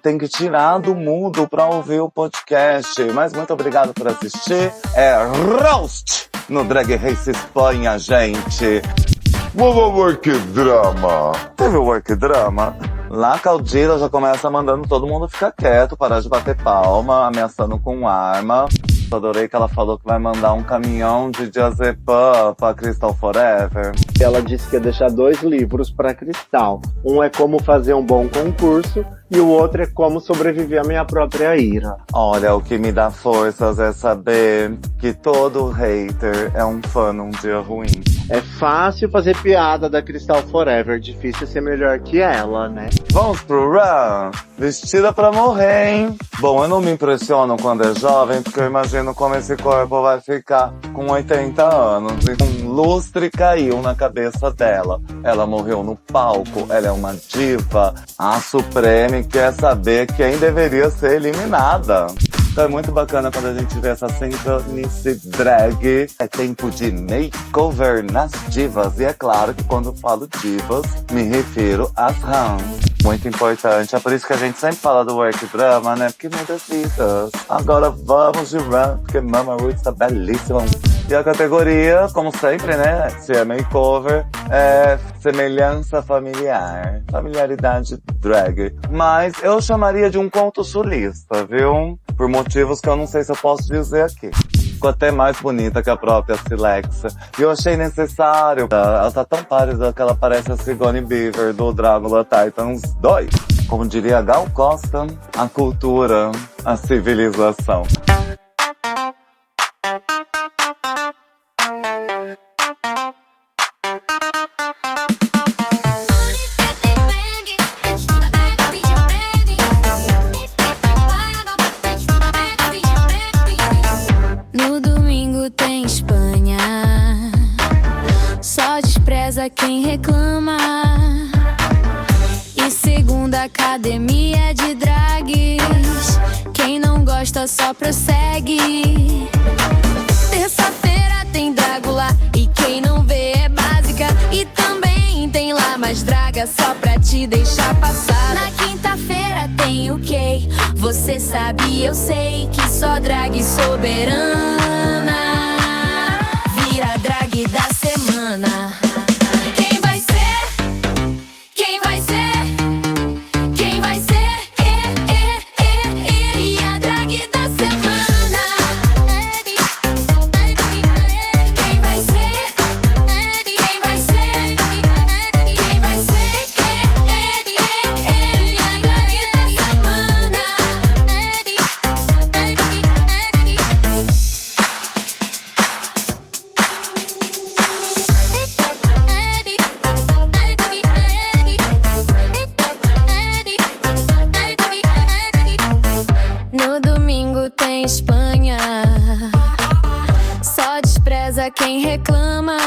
tem que tirar do mudo pra ouvir o podcast. Mas muito obrigado por assistir. É Roast no Drag Race Espanha, gente. Work drama. Teve o work drama? Lá, Caldira já começa mandando todo mundo ficar quieto, parar de bater palma, ameaçando com arma. Adorei que ela falou que vai mandar um caminhão de diazepam pra Crystal Forever. Ela disse que ia deixar 2 livros pra Crystal. Um é como fazer um bom concurso e o outro é como sobreviver à minha própria ira. Olha, o que me dá forças é saber que todo hater é um fã num dia ruim. É fácil fazer piada da Crystal Forever, difícil ser melhor que ela, né? Vamos pro run? Vestida pra morrer, hein? Bom, eu não me impressiono quando é jovem, porque eu imagino como esse corpo vai ficar com 80 anos. E um lustre caiu na cabeça dela. Ela morreu no palco, ela é uma diva. A Supreme quer saber quem deveria ser eliminada. Então é muito bacana quando a gente vê essa sincronice drag. É tempo de makeover nas divas. E é claro que quando falo divas, me refiro às Rams. Muito importante. É por isso que a gente sempre fala do work drama, né? Porque muitas vidas. Agora vamos de run, porque Mama Ruth está belíssima. E a categoria, como sempre, né? Se é makeover, é semelhança familiar. Familiaridade drag. Mas eu chamaria de um conto sulista, viu? Por motivos que eu não sei se eu posso dizer aqui. Ficou até mais bonita que a própria Silexa. E eu achei necessário. Ela tá tão pálida que ela parece a Sigourney Beaver do Drácula Titans 2. Como diria Gal Costa, a cultura, a civilização. No domingo tem Espanha, só despreza quem reclama. E segunda, academia de drags, quem não gosta só prossegue. Terça-feira tem Drácula e quem não vê é básica. E também tem lá mais draga só pra te deixar passar. Na quinta-feira tem o quê? Você sabe, eu sei que só drag soberana vira drag da semana. Quem vai ser? Quem vai ser? Quem vai ser? E a drag da semana. Quem vai ser? Quem vai ser? Quem vai ser? E a drag da semana. No domingo tem Espanha, só despreza quem reclama.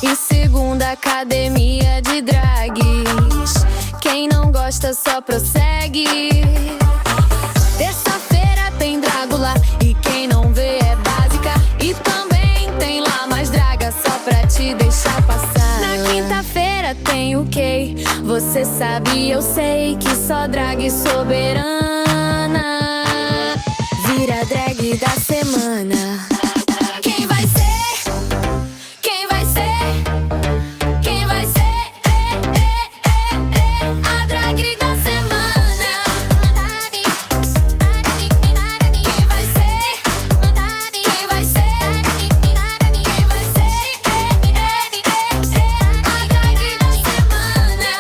E segunda, academia de drags, quem não gosta só prossegue. Terça-feira tem Drácula e quem não vê é básica. E também tem lá mais draga só pra te deixar passar. Na quinta-feira tem o quê? Você sabe, eu sei que só drag soberana vira drag da semana. Quem vai ser? Quem vai ser? Quem vai ser? A drag da semana. Quem vai ser? Quem vai ser? Quem vai ser? A drag da semana.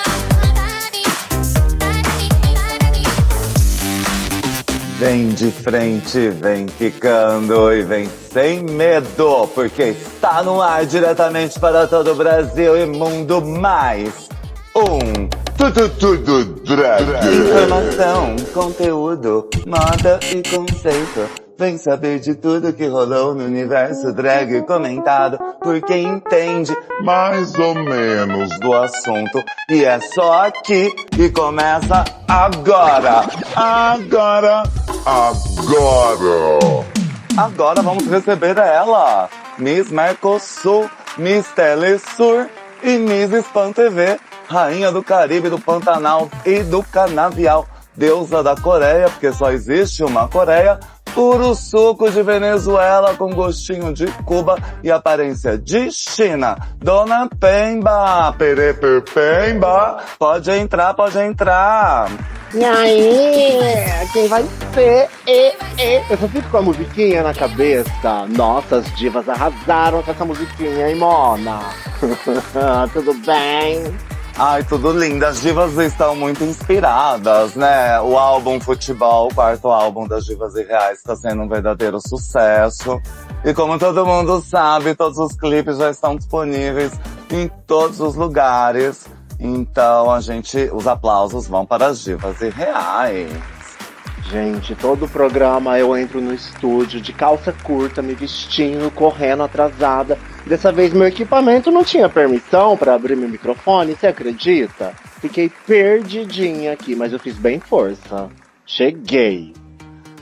Vem de frente, vem quicando e vem sem medo, porque está no ar diretamente para todo o Brasil e mundo mais. Tudo drag. Informação, conteúdo, moda e conceito. Vem saber de tudo que rolou no universo drag comentado por quem entende Mais ou menos. do assunto. E é só aqui e começa agora. Agora vamos receber ela, Miss Mercosul, Miss Telesur e Miss Spam TV, rainha do Caribe, do Pantanal e do Canavial, deusa da Coreia, porque só existe uma Coreia, puro suco de Venezuela com gostinho de Cuba e aparência de China. Dona Pemba, Pereper Pemba, pode entrar, pode entrar. E aí, quem vai ser? Eu só fico com a musiquinha na cabeça. Nossa, as divas arrasaram com essa musiquinha, hein, Mona? Tudo bem? Ai, tudo lindo. As divas estão muito inspiradas, né? O álbum Futebol, o quarto álbum das Divas Irreais, está sendo um verdadeiro sucesso. E como todo mundo sabe, todos os clipes já estão disponíveis em todos os lugares. Então, os aplausos vão para as Divas Irreais. Gente, todo programa eu entro no estúdio de calça curta, me vestindo, correndo atrasada. Dessa vez meu equipamento não tinha permissão para abrir meu microfone, você acredita? Fiquei perdidinha aqui, mas eu fiz bem força. Cheguei.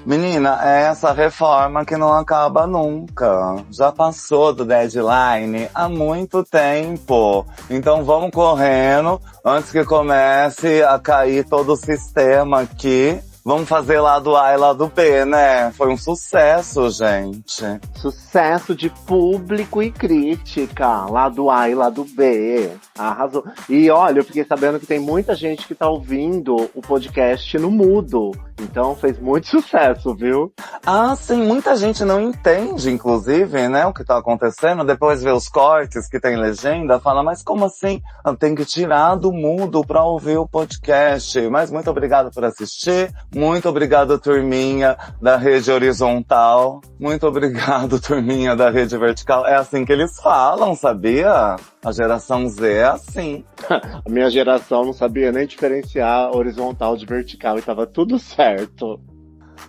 Menina, é essa reforma que não acaba nunca. Já passou do deadline há muito tempo. Então vamos correndo antes que comece a cair todo o sistema aqui. Vamos fazer lado A e lado B, né? Foi um sucesso, gente. Sucesso de público e crítica. Lado A e lado B. Arrasou. E olha, eu fiquei sabendo que tem muita gente que tá ouvindo o podcast no mudo. Então fez muito sucesso, viu? Ah, sim, muita gente não entende, inclusive, né, o que tá acontecendo. Depois vê os cortes que tem legenda, fala, mas como assim? Eu tenho que tirar do mudo pra ouvir o podcast. Mas muito obrigado por assistir. Muito obrigado, turminha da rede horizontal. Muito obrigado, turminha da rede vertical. É assim que eles falam, sabia? A geração Z é assim. A minha geração não sabia nem diferenciar horizontal de vertical e tava tudo certo.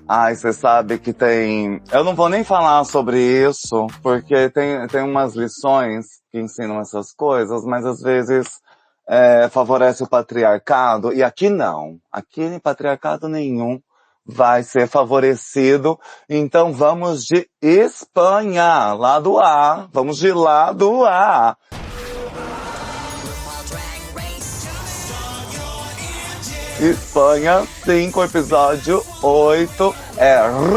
Ai, você sabe que tem... Eu não vou nem falar sobre isso, porque tem umas lições que ensinam essas coisas, mas às vezes favorece o patriarcado, e aqui não. Aqui patriarcado nenhum vai ser favorecido. Então vamos de Espanha, lado A. Vamos de lado A. Espanha 5, episódio 8,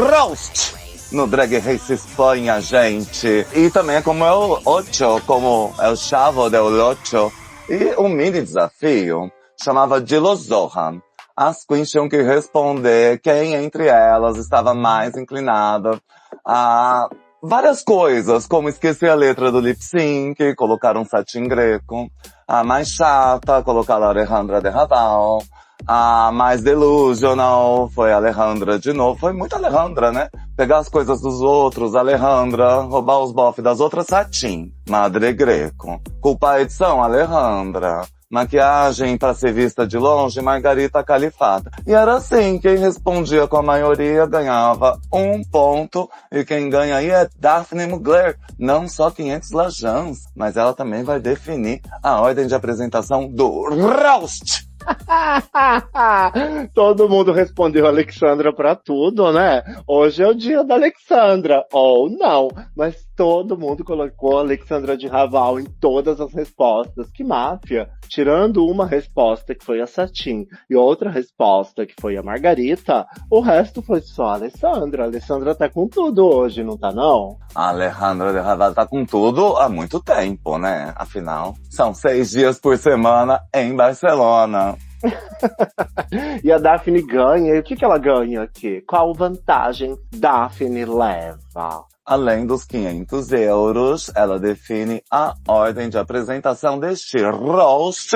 Roast no Drag Race Espanha, gente. E também é como é o 8, como é o Chavo del Ocho. E um mini desafio chamava de Los Zohan. As queens tinham que responder quem entre elas estava mais inclinada a várias coisas, como esquecer a letra do lip sync, colocar um satin greco. A mais chata, colocar a Alejandra de Raval. A mais delusional foi a Alejandra de novo. Foi muito Alejandra, né? Pegar as coisas dos outros, Alejandra. Roubar os bofs das outras, Satin. Madre Greco. Culpa a edição, Alejandra. Maquiagem pra ser vista de longe, Margarita Califata. E era assim, quem respondia com a maioria ganhava 1 ponto. E quem ganha aí é Daphne Mugler. Não só 500 lajans, mas ela também vai definir a ordem de apresentação do Roast. Todo mundo respondeu Alexandra pra tudo, né? Hoje é o dia da Alexandra. Ou não. Mas todo mundo colocou a Alexandra de Raval em todas as respostas. Que máfia! Tirando uma resposta que foi a Satin e outra resposta que foi a Margarita, o resto foi só a Alessandra. A Alessandra tá com tudo hoje, não tá não? A Alejandra de Raval tá com tudo há muito tempo, né? Afinal, são 6 dias por semana em Barcelona. E a Daphne ganha. E o que ela ganha aqui? Qual vantagem Daphne leva? Além dos 500 euros, ela define a ordem de apresentação deste roast,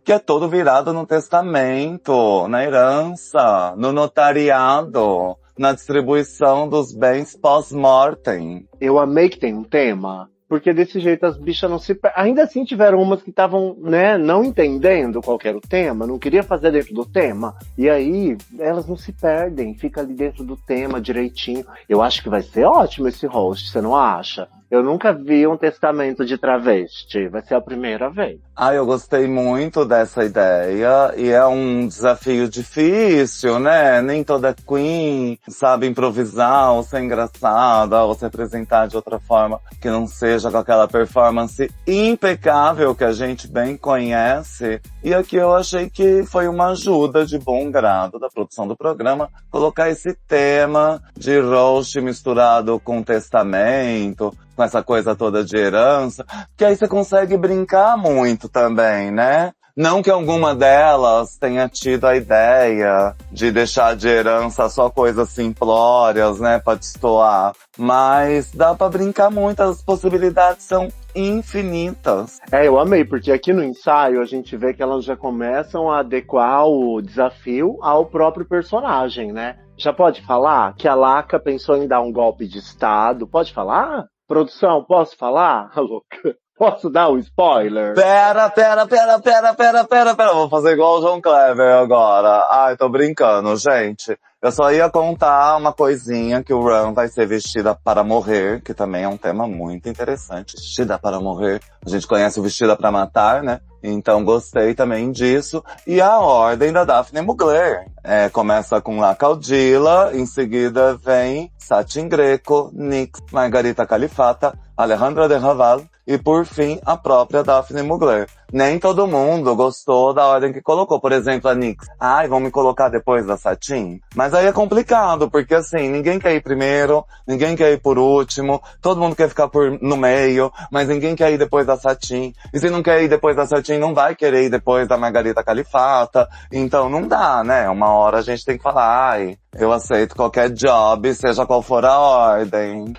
que é todo virado no testamento, na herança, no notariado, na distribuição dos bens pós-mortem. Eu amei que tem um tema. Porque desse jeito as bichas não se... Ainda assim tiveram umas que estavam, né, não entendendo qual que era o tema, não queria fazer dentro do tema. E aí, elas não se perdem, fica ali dentro do tema direitinho. Eu acho que vai ser ótimo esse host, você não acha? Eu nunca vi um testamento de travesti. Vai ser a primeira vez. Eu gostei muito dessa ideia e é um desafio difícil, né? Nem toda queen sabe improvisar ou ser engraçada ou se apresentar de outra forma que não seja com aquela performance impecável que a gente bem conhece. E aqui eu achei que foi uma ajuda de bom grado da produção do programa colocar esse tema de roast misturado com testamento, com essa coisa toda de herança, que aí você consegue brincar muito também, né? Não que alguma delas tenha tido a ideia de deixar de herança só coisas simplórias, né, pra destoar. Mas dá pra brincar muito, as possibilidades são infinitas. Eu amei, porque aqui no ensaio a gente vê que elas já começam a adequar o desafio ao próprio personagem, né? Já pode falar que a Laca pensou em dar um golpe de estado? Pode falar? Produção, posso falar? Louca. Posso dar um spoiler? Pera. Vou fazer igual o João Kleber agora. Ai, tô brincando, gente. Eu só ia contar uma coisinha que o Ron vai ser vestida para morrer, que também é um tema muito interessante. Vestida para morrer. A gente conhece o Vestida para Matar, né? Então gostei também disso. E a ordem da Daphne Mugler. Começa com La Caudilla, em seguida vem Satin Greco, Nix, Margarita Califata, Alejandra de Raval e por fim a própria Daphne Mugler. Nem todo mundo gostou da ordem que colocou. Por exemplo, a Nix. Vão me colocar depois da Satin? Mas aí é complicado, porque assim, ninguém quer ir primeiro, ninguém quer ir por último, todo mundo quer ficar no meio, mas ninguém quer ir depois da Satin. E se não quer ir depois da Satin, não vai querer ir depois da Margarita Califata. Então não dá, né? Uma hora a gente tem que falar, eu aceito qualquer job, seja qual for a ordem.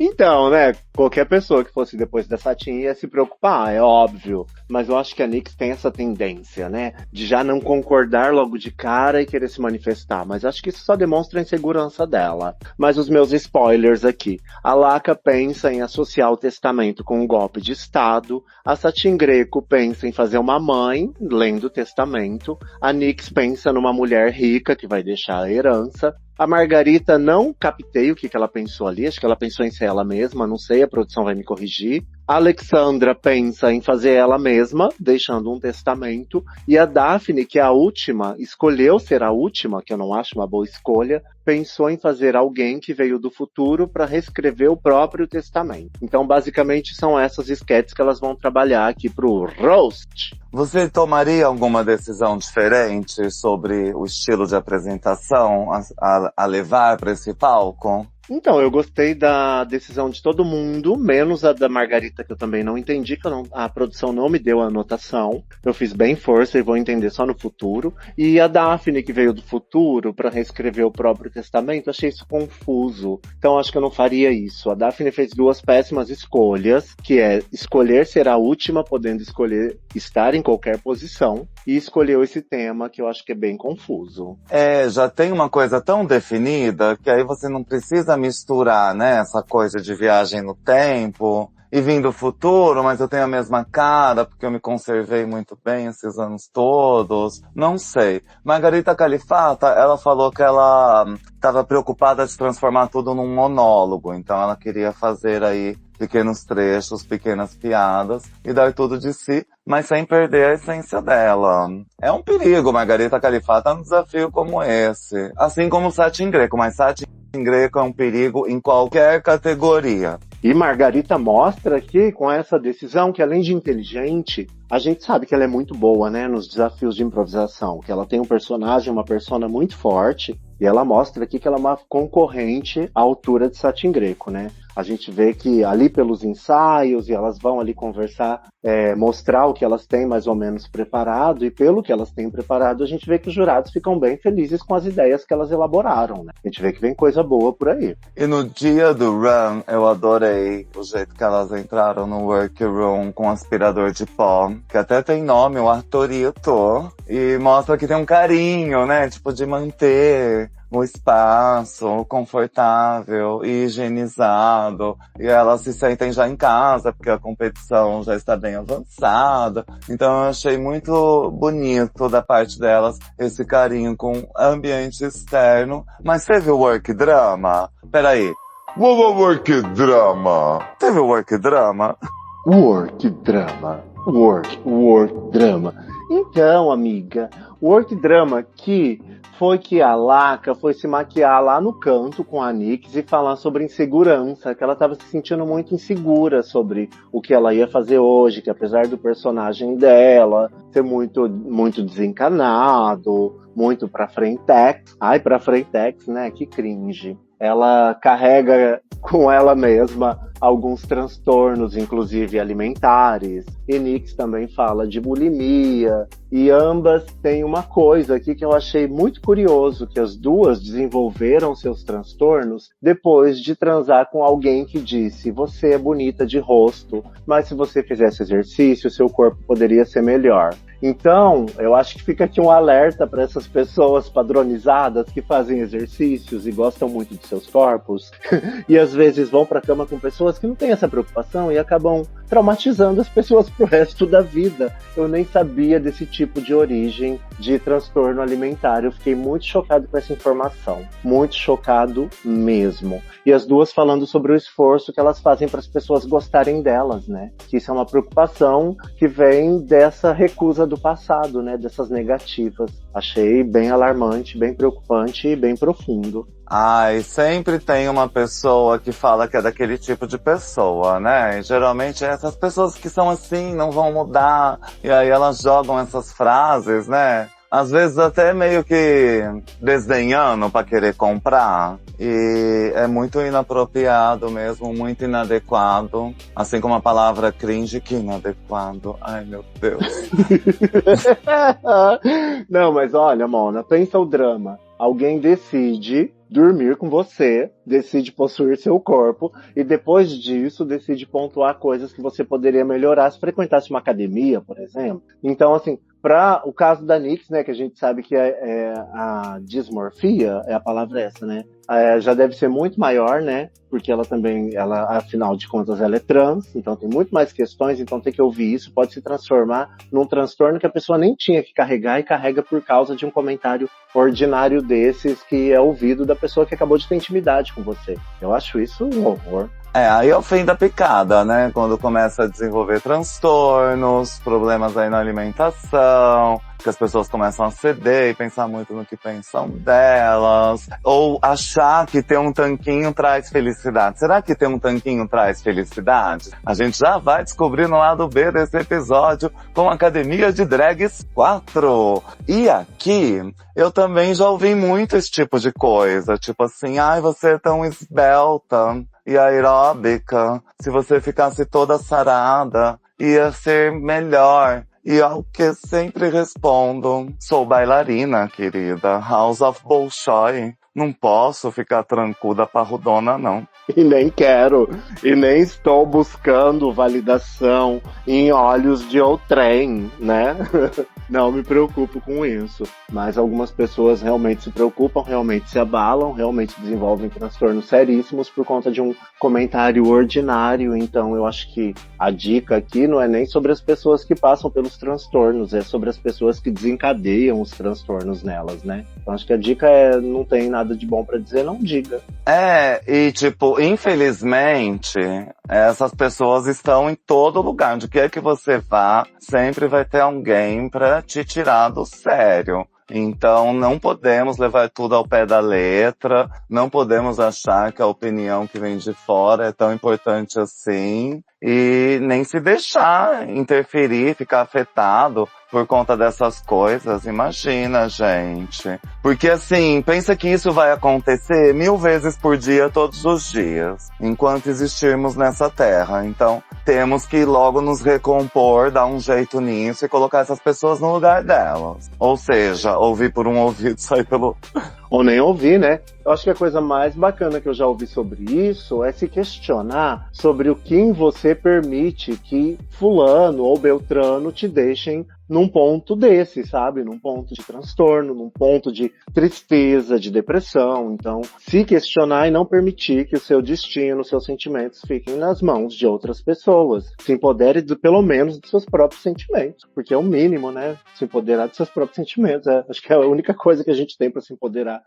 Então, né? Qualquer pessoa que fosse depois da Satin ia se preocupar, é óbvio. Mas eu acho que a Nix tem essa tendência, né? De já não concordar logo de cara e querer se manifestar. Mas acho que isso só demonstra a insegurança dela. Mas os meus spoilers aqui. A Laca pensa em associar o testamento com um golpe de estado. A Satin Greco pensa em fazer uma mãe, lendo o testamento. A Nix pensa numa mulher rica que vai deixar a herança. A Margarita, não captei o que ela pensou ali, acho que ela pensou em ser ela mesma, não sei, a produção vai me corrigir. A Alexandra pensa em fazer ela mesma, deixando um testamento. E a Daphne, que é a última, escolheu ser a última, que eu não acho uma boa escolha, pensou em fazer alguém que veio do futuro para reescrever o próprio testamento. Então, basicamente, são essas esquetes que elas vão trabalhar aqui pro roast. Você tomaria alguma decisão diferente sobre o estilo de apresentação a levar para esse palco? Então, eu gostei da decisão de todo mundo, menos a da Margarita, que eu também não entendi, que a produção não me deu a anotação. Eu fiz bem força e vou entender só no futuro. E a Daphne, que veio do futuro para reescrever o próprio testamento, achei isso confuso. Então, acho que eu não faria isso. A Daphne fez duas péssimas escolhas, que é escolher ser a última, podendo escolher estar em qualquer posição, e escolheu esse tema, que eu acho que é bem confuso. Já tem uma coisa tão definida, que aí você não precisa misturar, né, essa coisa de viagem no tempo e vim do futuro, mas eu tenho a mesma cara porque eu me conservei muito bem esses anos todos. Não sei. Margarita Califata, ela falou que ela estava preocupada de transformar tudo num monólogo, então ela queria fazer aí pequenos trechos, pequenas piadas e dar tudo de si, mas sem perder a essência dela. É um perigo, Margarita Califata, num desafio como esse. Assim como o Satin Greco, mas Satin Greco é um perigo em qualquer categoria. E Margarita mostra que, com essa decisão, que além de inteligente, a gente sabe que ela é muito boa, né, nos desafios de improvisação, que ela tem um personagem, uma persona muito forte, e ela mostra aqui que ela é uma concorrente à altura de Satin Greco, né? A gente vê que ali pelos ensaios, e elas vão ali conversar, mostrar o que elas têm mais ou menos preparado, e pelo que elas têm preparado, a gente vê que os jurados ficam bem felizes com as ideias que elas elaboraram, né? A gente vê que vem coisa boa por aí. E no dia do run, eu adorei o jeito que elas entraram no workroom com aspirador de pó, que até tem nome, o Arthurito, e mostra que tem um carinho, né, tipo de manter o espaço confortável e higienizado, e elas se sentem já em casa, porque a competição já está bem avançada. Então eu achei muito bonito da parte delas esse carinho com ambiente externo. Mas teve o work drama? Peraí, Work drama. Teve o work drama? Work drama. Work drama. Então, amiga, work drama que foi que a Laca foi se maquiar lá no canto com a Nix e falar sobre insegurança, que ela estava se sentindo muito insegura sobre o que ela ia fazer hoje, que apesar do personagem dela ser muito, muito desencanado, muito pra frentex, pra frentex, né, que cringe. Ela carrega com ela mesma alguns transtornos, inclusive alimentares. E Nix também fala de bulimia. E ambas têm uma coisa aqui que eu achei muito curioso, que as duas desenvolveram seus transtornos depois de transar com alguém que disse: você é bonita de rosto, mas se você fizesse exercício, seu corpo poderia ser melhor. Então, eu acho que fica aqui um alerta para essas pessoas padronizadas que fazem exercícios e gostam muito de seus corpos e às vezes vão para a cama com pessoas que não têm essa preocupação e acabam traumatizando as pessoas pro resto da vida. Eu nem sabia desse tipo de origem de transtorno alimentar. Eu fiquei muito chocado com essa informação. Muito chocado mesmo. E as duas falando sobre o esforço que elas fazem para as pessoas gostarem delas, né? Que isso é uma preocupação que vem dessa recusa do passado, né? Dessas negativas. Achei bem alarmante, bem preocupante e bem profundo. Ai, sempre tem uma pessoa que fala que é daquele tipo de pessoa, né? E geralmente essas pessoas que são assim, não vão mudar. E aí elas jogam essas frases, né? Às vezes até meio que desdenhando pra querer comprar. E é muito inapropriado mesmo, muito inadequado. Assim como a palavra cringe, que inadequado. Ai, meu Deus. Não, mas olha, Mona, pensa o drama. Alguém decide dormir com você, decide possuir seu corpo e depois disso decide pontuar coisas que você poderia melhorar se frequentasse uma academia, por exemplo. Então, assim, para o caso da Nix, né, que a gente sabe que é a dismorfia, a palavra essa, né? Já deve ser muito maior, né? Porque ela também, afinal de contas, ela é trans, então tem muito mais questões, então ter que ouvir isso pode se transformar num transtorno que a pessoa nem tinha que carregar e carrega por causa de um comentário ordinário desses que é ouvido da pessoa que acabou de ter intimidade com você. Eu acho isso um horror. Aí é o fim da picada, né? Quando começa a desenvolver transtornos, problemas aí na alimentação, que as pessoas começam a ceder e pensar muito no que pensam delas, ou achar que ter um tanquinho traz felicidade. Será que ter um tanquinho traz felicidade? A gente já vai descobrir no lado B desse episódio com Academia de Drags 4. E aqui, eu também já ouvi muito esse tipo de coisa, tipo assim, ai, você é tão esbelta e aeróbica, se você ficasse toda sarada, ia ser melhor. E ao que sempre respondo, sou bailarina, querida, House of Bolshoi. Não posso ficar trancuda parrudona, não. E nem quero, e nem estou buscando validação em olhos de outrem, né? Não me preocupo com isso. Mas algumas pessoas realmente se preocupam, realmente se abalam, realmente desenvolvem transtornos seríssimos por conta de um comentário ordinário. Então eu acho que a dica aqui não é nem sobre as pessoas que passam pelos transtornos, é sobre as pessoas que desencadeiam os transtornos nelas, né? Então acho que a dica é, não tem nada de bom pra dizer, não diga. E tipo, infelizmente, essas pessoas estão em todo lugar. Onde quer que você vá, sempre vai ter alguém pra te tirar do sério. Então não podemos levar tudo ao pé da letra, não podemos achar que a opinião que vem de fora é tão importante assim, e nem se deixar interferir, ficar afetado por conta dessas coisas. Imagina, gente. Porque assim, pensa que isso vai acontecer 1000 vezes por dia, todos os dias, enquanto existirmos nessa terra. Então, temos que logo nos recompor, dar um jeito nisso e colocar essas pessoas no lugar delas. Ou seja, ouvir por um ouvido, sair pelo outro. Ou nem ouvir, né? Eu acho que a coisa mais bacana que eu já ouvi sobre isso é se questionar sobre o que em você permite que fulano ou beltrano te deixem num ponto desse, sabe? Num ponto de transtorno, num ponto de tristeza, de depressão. Então, se questionar e não permitir que o seu destino, os seus sentimentos fiquem nas mãos de outras pessoas. Se empodere pelo menos dos seus próprios sentimentos, porque é o mínimo, né? Se empoderar dos seus próprios sentimentos. Acho que é a única coisa que a gente tem para se empoderar.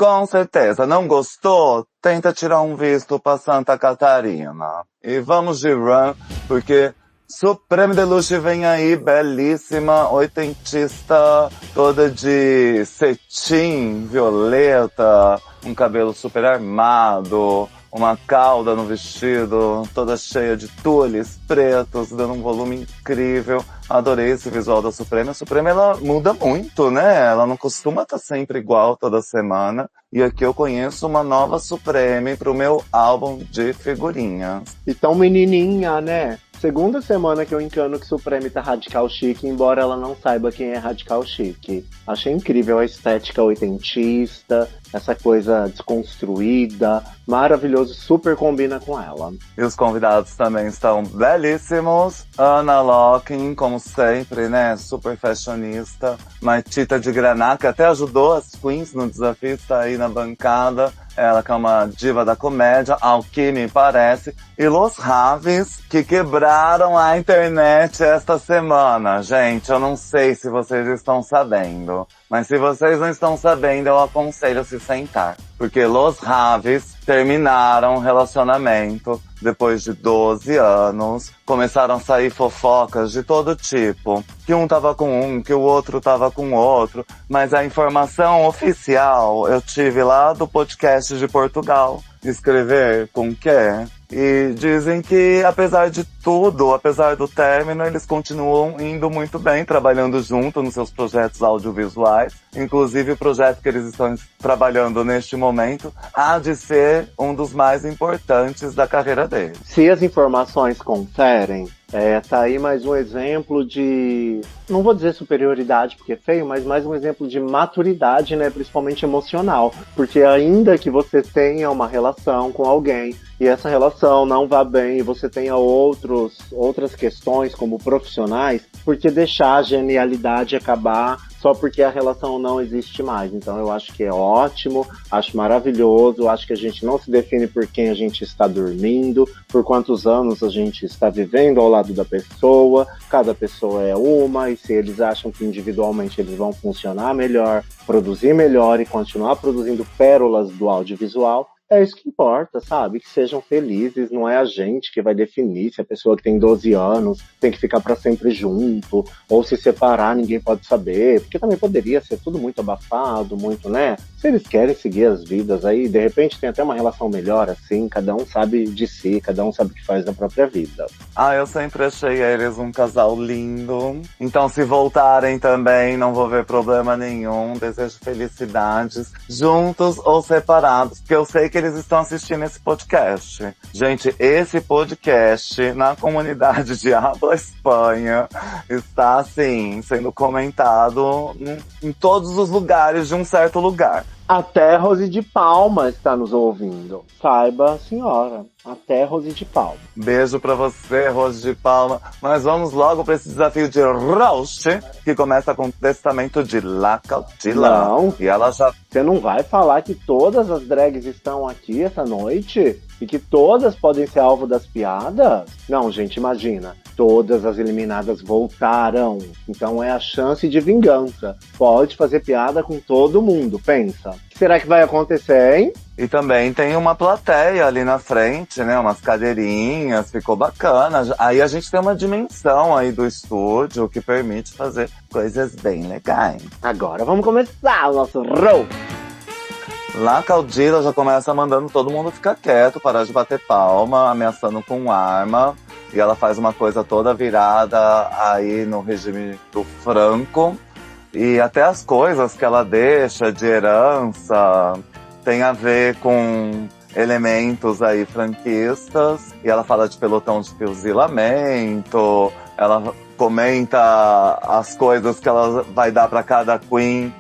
Com certeza. Não gostou? Tenta tirar um visto pra Santa Catarina. E vamos de run, porque Supreme Deluxe vem aí, belíssima, oitentista, toda de cetim, violeta, um cabelo super armado, uma cauda no vestido, toda cheia de tules pretos, dando um volume incrível. Adorei esse visual da Supreme. A Supreme, ela muda muito, né? Ela não costuma estar sempre igual toda semana. E aqui eu conheço uma nova Supreme pro meu álbum de figurinhas. E tão menininha, né? Segunda semana que eu encano que Supreme tá radical chique, embora ela não saiba quem é radical chique. Achei incrível a estética oitentista, essa coisa desconstruída, maravilhoso, super combina com ela. E os convidados também estão belíssimos. Ana Locking, como sempre, né? Super fashionista. Martita de Graná, que até ajudou as queens no desafio, está aí na bancada. Ela que é uma diva da comédia, ao que me parece. E Los Raves, que quebraram a internet esta semana. Gente, eu não sei se vocês estão sabendo. Mas se vocês não estão sabendo, eu aconselho se sentar. Porque Los Raves terminaram o relacionamento depois de 12 anos. Começaram a sair fofocas de todo tipo. Que um tava com um, que o outro tava com o outro. Mas a informação oficial eu tive lá do podcast de Portugal. Escrever com que? E dizem que, apesar de tudo, apesar do término, eles continuam indo muito bem, trabalhando junto nos seus projetos audiovisuais. Inclusive, o projeto que eles estão trabalhando neste momento há de ser um dos mais importantes da carreira deles. Se as informações conferem, tá aí mais um exemplo de, não vou dizer superioridade porque é feio, mas mais um exemplo de maturidade, né, principalmente emocional. Porque ainda que você tenha uma relação com alguém e essa relação não vá bem e você tenha outras questões como profissionais, por que deixar a genialidade acabar só porque a relação não existe mais? Então eu acho que é ótimo, acho maravilhoso, acho que a gente não se define por quem a gente está dormindo, por quantos anos a gente está vivendo ao lado da pessoa, cada pessoa é uma, e se eles acham que individualmente eles vão funcionar melhor, produzir melhor e continuar produzindo pérolas do audiovisual, é isso que importa, sabe? Que sejam felizes, não é a gente que vai definir se a pessoa que tem 12 anos tem que ficar pra sempre junto, ou se separar ninguém pode saber, porque também poderia ser tudo muito abafado, muito, né? Se eles querem seguir as vidas aí, de repente tem até uma relação melhor assim, cada um sabe de si, cada um sabe o que faz da própria vida. Ah, eu sempre achei eles um casal lindo. Então, se voltarem também, não vou ver problema nenhum. Desejo felicidades, juntos ou separados, porque eu sei que eles estão assistindo esse podcast. Gente, esse podcast na comunidade de Habla Espanha está, assim, sendo comentado em todos os lugares de um certo lugar. Até Rose de Palma está nos ouvindo. Saiba, senhora. Até Rose de Palma. Beijo pra você, Rose de Palma. Mas vamos logo pra esse desafio de roast, que começa com o testamento de La Cautila. Não. E ela já... Você não vai falar que todas as drags estão aqui essa noite? E que todas podem ser alvo das piadas? Não, gente, imagina. Todas as eliminadas voltaram. Então é a chance de vingança. Pode fazer piada com todo mundo, pensa. O que será que vai acontecer, hein? E também tem uma plateia ali na frente, né? Umas cadeirinhas, ficou bacana. Aí a gente tem uma dimensão aí do estúdio que permite fazer coisas bem legais. Agora vamos começar o nosso roll. La Caudila já começa mandando todo mundo ficar quieto, parar de bater palma, ameaçando com arma. E ela faz uma coisa toda virada aí no regime do Franco. E até as coisas que ela deixa de herança tem a ver com elementos aí franquistas. E ela fala de pelotão de fuzilamento, ela comenta as coisas que ela vai dar para cada queen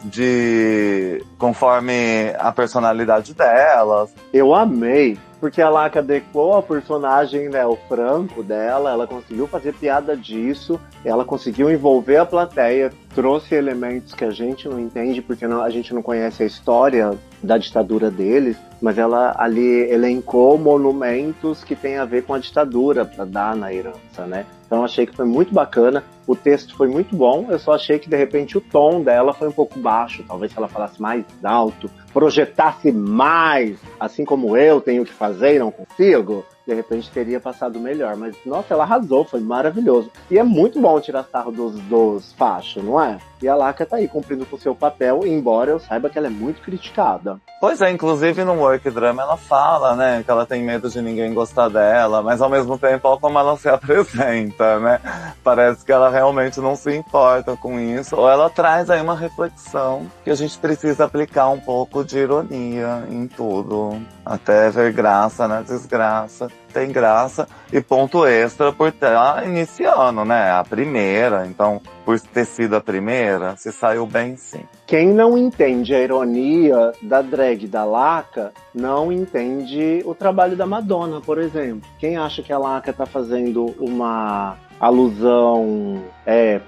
conforme a personalidade delas. Eu amei, porque ela adequou a personagem, né, o Franco dela, ela conseguiu fazer piada disso, ela conseguiu envolver a plateia, trouxe elementos que a gente não entende, porque a gente não conhece a história da ditadura deles, mas ela ali elencou monumentos que tem a ver com a ditadura para dar na herança, né? Então achei que foi muito bacana. O texto foi muito bom, eu só achei que de repente o tom dela foi um pouco baixo. Talvez se ela falasse mais alto, projetasse mais, assim como eu tenho que fazer e não consigo, de repente teria passado melhor. Mas, nossa, ela arrasou, foi maravilhoso. E é muito bom tirar sarro dos fachos, não é? E a Laca tá aí cumprindo com o seu papel, embora eu saiba que ela é muito criticada. Pois é, inclusive no Work Drama ela fala, né, que ela tem medo de ninguém gostar dela, mas ao mesmo tempo, olha como ela se apresenta, né? Parece que ela realmente não se importa com isso, ou ela traz aí uma reflexão que a gente precisa aplicar um pouco de ironia em tudo, até ver graça na desgraça. Tem graça e ponto extra por estar iniciando, né? A primeira, então, por ter sido a primeira, se saiu bem sim. Quem não entende a ironia da drag da Laca, não entende o trabalho da Madonna, por exemplo. Quem acha que a Laca tá fazendo uma alusão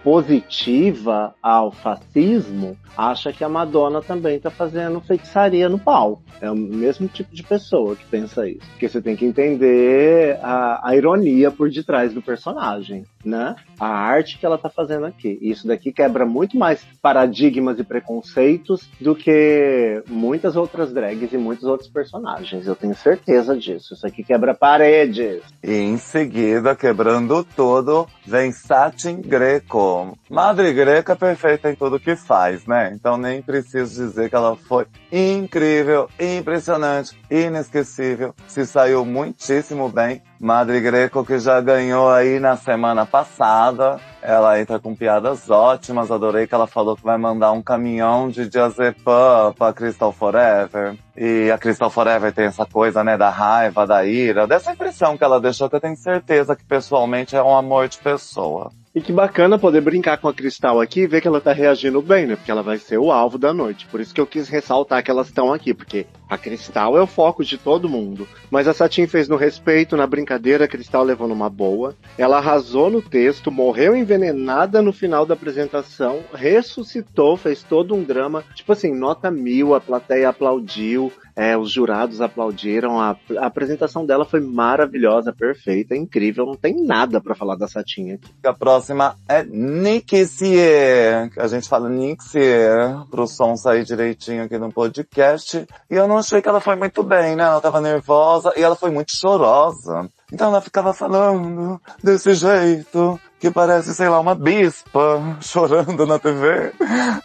positiva ao fascismo, acha que a Madonna também tá fazendo feitiçaria no pau. É o mesmo tipo de pessoa que pensa isso. Porque você tem que entender a ironia por detrás do personagem, né? A arte que ela tá fazendo aqui. Isso daqui quebra muito mais paradigmas e preconceitos do que muitas outras drags e muitos outros personagens. Eu tenho certeza disso. Isso aqui quebra paredes. E em seguida, quebrando tudo, vem Satin Greco. Madre Greca é perfeita em tudo que faz, né? Então nem preciso dizer que ela foi incrível, impressionante, inesquecível. Se saiu muitíssimo bem. Madre Greco que já ganhou aí na semana passada. Ela entra com piadas ótimas. Adorei que ela falou que vai mandar um caminhão de diazepam pra Crystal Forever. E a Crystal Forever tem essa coisa, né, da raiva, da ira, dessa impressão que ela deixou, que eu tenho certeza que pessoalmente é um amor de pessoa. E que bacana poder brincar com a Crystal aqui e ver que ela tá reagindo bem, né? Porque ela vai ser o alvo da noite. Por isso que eu quis ressaltar que elas estão aqui, porque a Crystal é o foco de todo mundo. Mas a Satin fez no respeito, na brincadeira, a Crystal levou numa boa. Ela arrasou no texto, morreu envenenada no final da apresentação, ressuscitou, fez todo um drama. Tipo assim, nota 1000, a plateia aplaudiu. Os jurados aplaudiram, a apresentação dela foi maravilhosa, perfeita, incrível, não tem nada pra falar da Satin aqui. A próxima é Nixier, a gente fala Nixier, pro som sair direitinho aqui no podcast, e eu não achei que ela foi muito bem, né, ela tava nervosa, e ela foi muito chorosa, então ela ficava falando desse jeito, que parece, sei lá, uma bispa chorando na TV.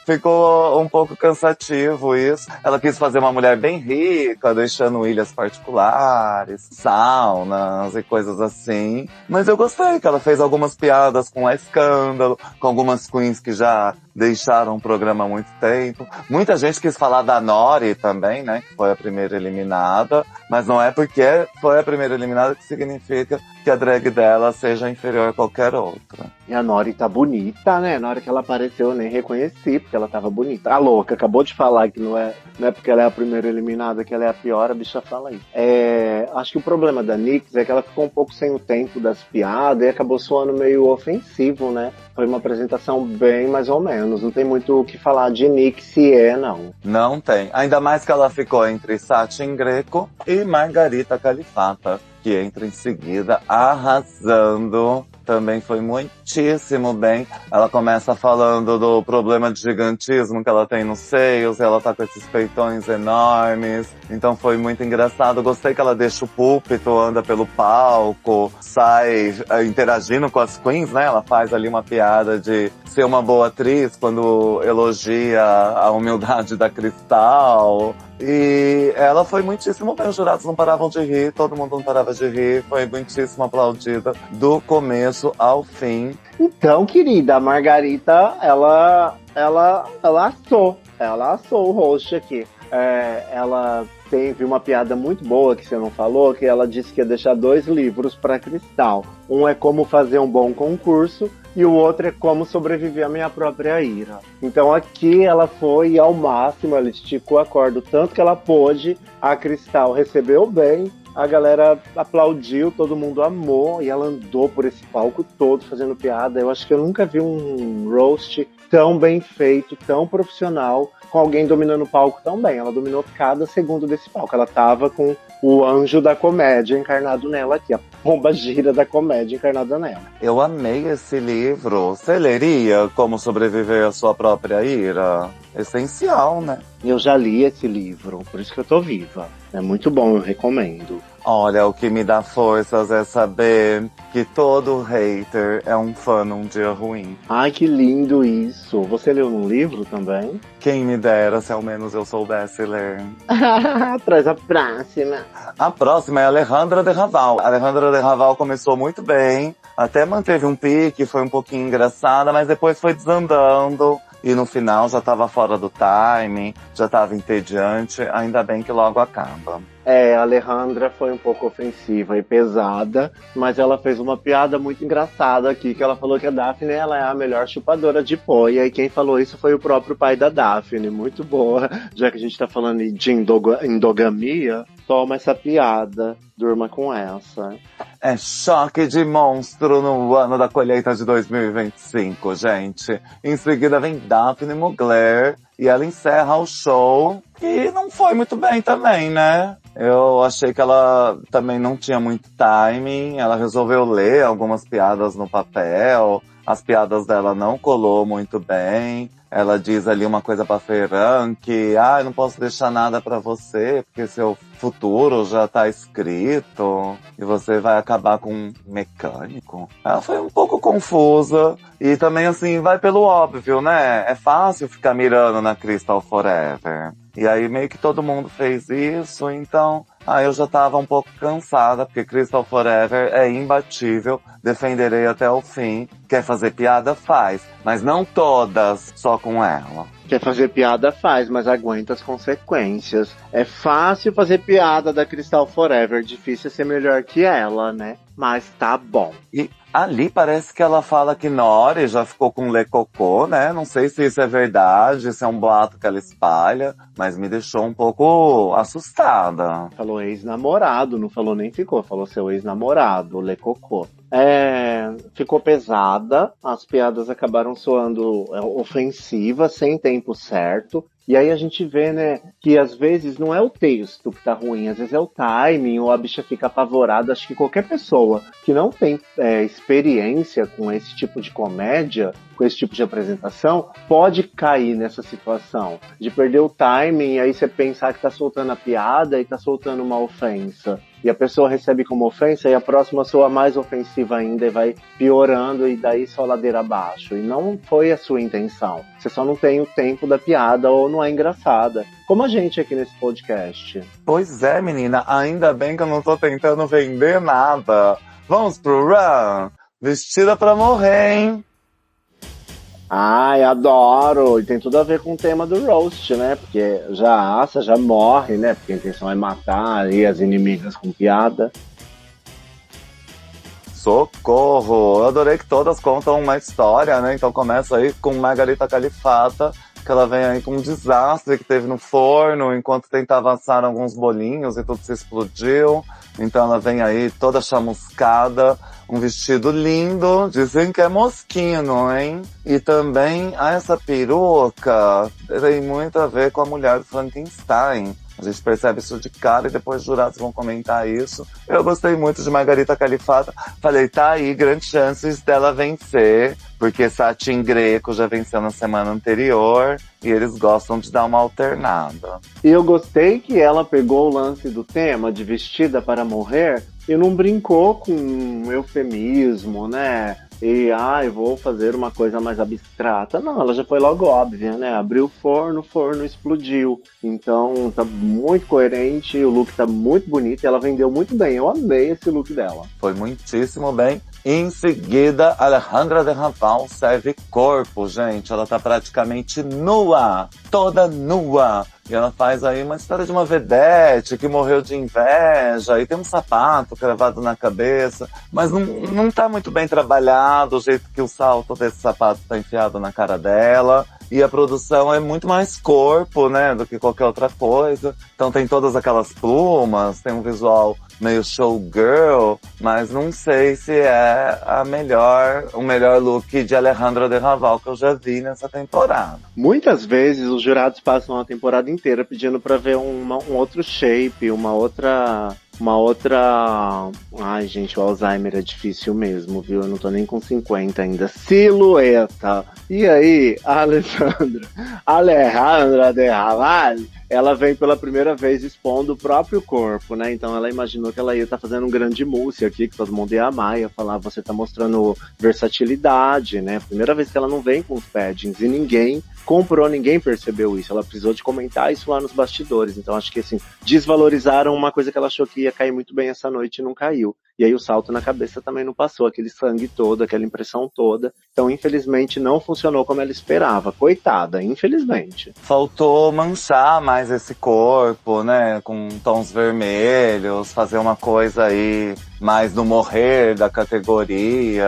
Ficou um pouco cansativo isso. Ela quis fazer uma mulher bem rica, deixando ilhas particulares, saunas e coisas assim. Mas eu gostei que ela fez algumas piadas com a Escândalo, com algumas queens que já deixaram o programa há muito tempo. Muita gente quis falar da Nori também, né, que foi a primeira eliminada. Mas não é porque foi a primeira eliminada que significa que a drag dela seja inferior a qualquer outra. E a Nori tá bonita, né? Na hora que ela apareceu eu nem reconheci, porque ela tava bonita. A louca acabou de falar que não é porque ela é a primeira eliminada que ela é a pior, a bicha fala isso. Acho que o problema da Nix é que ela ficou um pouco sem o tempo das piadas e acabou soando meio ofensivo, né? Foi uma apresentação bem mais ou menos. Não tem muito o que falar de Nixier, não. Não tem. Ainda mais que ela ficou entre Satin Greco e Margarita Califata, que entra em seguida arrasando. Também foi muitíssimo bem. Ela começa falando do problema de gigantismo que ela tem nos seios, e ela tá com esses peitões enormes. Então foi muito engraçado. Gostei que ela deixa o púlpito, anda pelo palco, sai interagindo com as queens, né? Ela faz ali uma piada de ser uma boa atriz quando elogia a humildade da Crystal. E ela foi muitíssimo bem, os jurados não paravam de rir, todo mundo não parava de rir, foi muitíssimo aplaudida do começo ao fim. Então, querida, a Margarita, ela assou o host aqui. Ela teve uma piada muito boa que você não falou, que ela disse que ia deixar 2 livros para Crystal. Um é como fazer um bom concurso e o outro é como sobreviver à minha própria ira. Então aqui ela foi ao máximo, ela esticou a corda o tanto que ela pôde, a Crystal recebeu bem, a galera aplaudiu, todo mundo amou e ela andou por esse palco todo fazendo piada. Eu acho que eu nunca vi um roast tão bem feito, tão profissional, com alguém dominando o palco tão bem. Ela dominou cada segundo desse palco. Ela tava com o anjo da comédia encarnado nela aqui. pomba gira da comédia encarnada nela. Eu amei esse livro. Você leria Como Sobreviver à Sua Própria Ira? Essencial, né? Eu já li esse livro, por isso que eu tô viva. É muito bom, eu recomendo. Olha, o que me dá forças é saber que todo hater é um fã num dia ruim. Ai, que lindo isso. Você leu num livro também? Quem me dera se ao menos eu soubesse ler. Traz a próxima. A próxima é Alejandra de Raval. Alejandra de Raval começou muito bem, até manteve um pique, foi um pouquinho engraçada, mas depois foi desandando. E no final já tava fora do timing, já tava entediante, ainda bem que logo acaba. A Alejandra foi um pouco ofensiva e pesada, mas ela fez uma piada muito engraçada aqui, que ela falou que a Daphne ela é a melhor chupadora de poia, e quem falou isso foi o próprio pai da Daphne. Muito boa, já que a gente tá falando de endogamia, toma essa piada, durma com essa. É choque de monstro no ano da colheita de 2025, gente. Em seguida vem Daphne Mugler e ela encerra o show, e não foi muito bem também, né? Eu achei que ela também não tinha muito timing, ela resolveu ler algumas piadas no papel, as piadas dela não colou muito bem. Ela diz ali uma coisa pra Ferran que, eu não posso deixar nada pra você, porque seu futuro já tá escrito e você vai acabar com um mecânico. Ela foi um pouco confusa e também assim, vai pelo óbvio, né? É fácil ficar mirando na Crystal Forever. E aí meio que todo mundo fez isso, então eu já tava um pouco cansada, porque Crystal Forever é imbatível, defenderei até o fim. Quer fazer piada? Faz, mas não todas, só com ela. Quer fazer piada? Faz, mas aguenta as consequências. É fácil fazer piada da Crystal Forever, difícil ser melhor que ela, né? Mas tá bom. E ali parece que ela fala que Nori já ficou com Le Cocô, né? Não sei se isso é verdade, se é um boato que ela espalha, mas me deixou um pouco assustada. Falou ex-namorado, não falou nem ficou, falou seu ex-namorado, Le Cocô. Ficou pesada, as piadas acabaram soando ofensivas, sem tempo certo. E aí a gente vê, né, que às vezes não é o texto que tá ruim, às vezes é o timing, ou a bicha fica apavorada. Acho que qualquer pessoa que não tem experiência com esse tipo de comédia, com esse tipo de apresentação, pode cair nessa situação de perder o timing e aí você pensar que tá soltando a piada e tá soltando uma ofensa. E a pessoa recebe como ofensa e a próxima soa mais ofensiva ainda e vai piorando e daí só ladeira abaixo. E não foi a sua intenção. Você só não tem o tempo da piada ou não é engraçada. Como a gente aqui nesse podcast. Pois é, menina. Ainda bem que eu não tô tentando vender nada. Vamos pro Run? Vestida pra morrer, hein? Ai, adoro! E tem tudo a ver com o tema do roast, né? Porque já assa, já morre, né? Porque a intenção é matar aí as inimigas com piada. Socorro! Eu adorei que todas contam uma história, né? Então começa aí com Margarita Califata, que ela vem aí com um desastre que teve no forno, enquanto tentava assar alguns bolinhos e tudo se explodiu. Então ela vem aí toda chamuscada, um vestido lindo, dizem que é mosquino, hein? E também essa peruca tem muito a ver com a mulher do Frankenstein. A gente percebe isso de cara e depois os jurados vão comentar isso. Eu gostei muito de Margarita Califata. Falei, tá aí, grandes chances dela vencer, porque Satin Greco já venceu na semana anterior e eles gostam de dar uma alternada. E eu gostei que ela pegou o lance do tema de vestida para morrer e não brincou com um eufemismo, né? E, eu vou fazer uma coisa mais abstrata. Não, ela já foi logo óbvia, né? Abriu o forno explodiu. Então, tá muito coerente, o look tá muito bonito, ela vendeu muito bem. Eu amei esse look dela. Foi muitíssimo bem. Em seguida, Alejandra de Raval serve corpo, gente. Ela tá praticamente nua, toda nua. E ela faz aí uma história de uma vedete que morreu de inveja, e tem um sapato cravado na cabeça, mas não tá muito bem trabalhado o jeito que o salto desse sapato tá enfiado na cara dela. E a produção é muito mais corpo, né, do que qualquer outra coisa. Então tem todas aquelas plumas, tem um visual meio showgirl, mas não sei se é o melhor look de Alejandra de Raval que eu já vi nessa temporada. Muitas vezes os jurados passam a temporada inteira pedindo pra ver um outro shape, uma outra Uma outra. Ai, gente, o Alzheimer é difícil mesmo, viu? Eu não tô nem com 50 ainda. Silhueta. E aí, a Alejandra de Raval, ela vem pela primeira vez expondo o próprio corpo, né? Então ela imaginou que ela ia estar fazendo um grande mousse aqui, que todo mundo ia amar, ia falar, você tá mostrando versatilidade, né? Primeira vez que ela não vem com os paddings e ninguém comprou, ninguém percebeu isso. Ela precisou de comentar isso lá nos bastidores. Então acho que assim, desvalorizaram uma coisa que ela achou que ia cair muito bem essa noite e não caiu. E aí o salto na cabeça também não passou, aquele sangue todo, aquela impressão toda. Então, infelizmente, não funcionou como ela esperava. Coitada, infelizmente. Faltou manchar mais esse corpo, né? Com tons vermelhos, fazer uma coisa aí mais no morrer da categoria.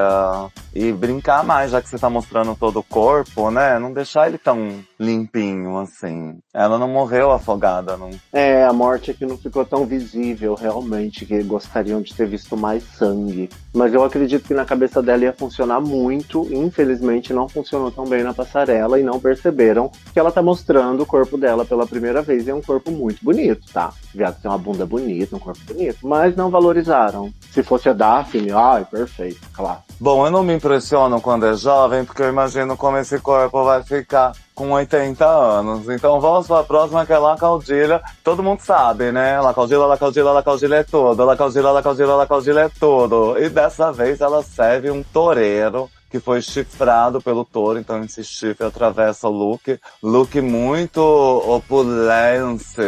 E brincar mais, já que você tá mostrando todo o corpo, né? Não deixar ele tão limpinho, assim. Ela não morreu afogada, não. É, a morte aqui não ficou tão visível, realmente, que gostariam de ter visto mais sangue. Mas eu acredito que na cabeça dela ia funcionar muito. Infelizmente, não funcionou tão bem na passarela e não perceberam que ela tá mostrando o corpo dela pela primeira vez. E é um corpo muito bonito, tá? Viado tem uma bunda bonita, um corpo bonito. Mas não valorizaram. Se fosse a Daphne, ai, perfeito, claro. Bom, eu não me impressiono quando é jovem, porque eu imagino como esse corpo vai ficar com 80 anos. Então vamos para a próxima, que é La Caudilha. Todo mundo sabe, né? La Caudilha, La Caudilha, La Caudilha é tudo. La Caudilha, La Caudilha, La Caudilha é tudo. E dessa vez ela serve um toureiro que foi chifrado pelo touro, então esse chifre atravessa o look. Look muito opulente.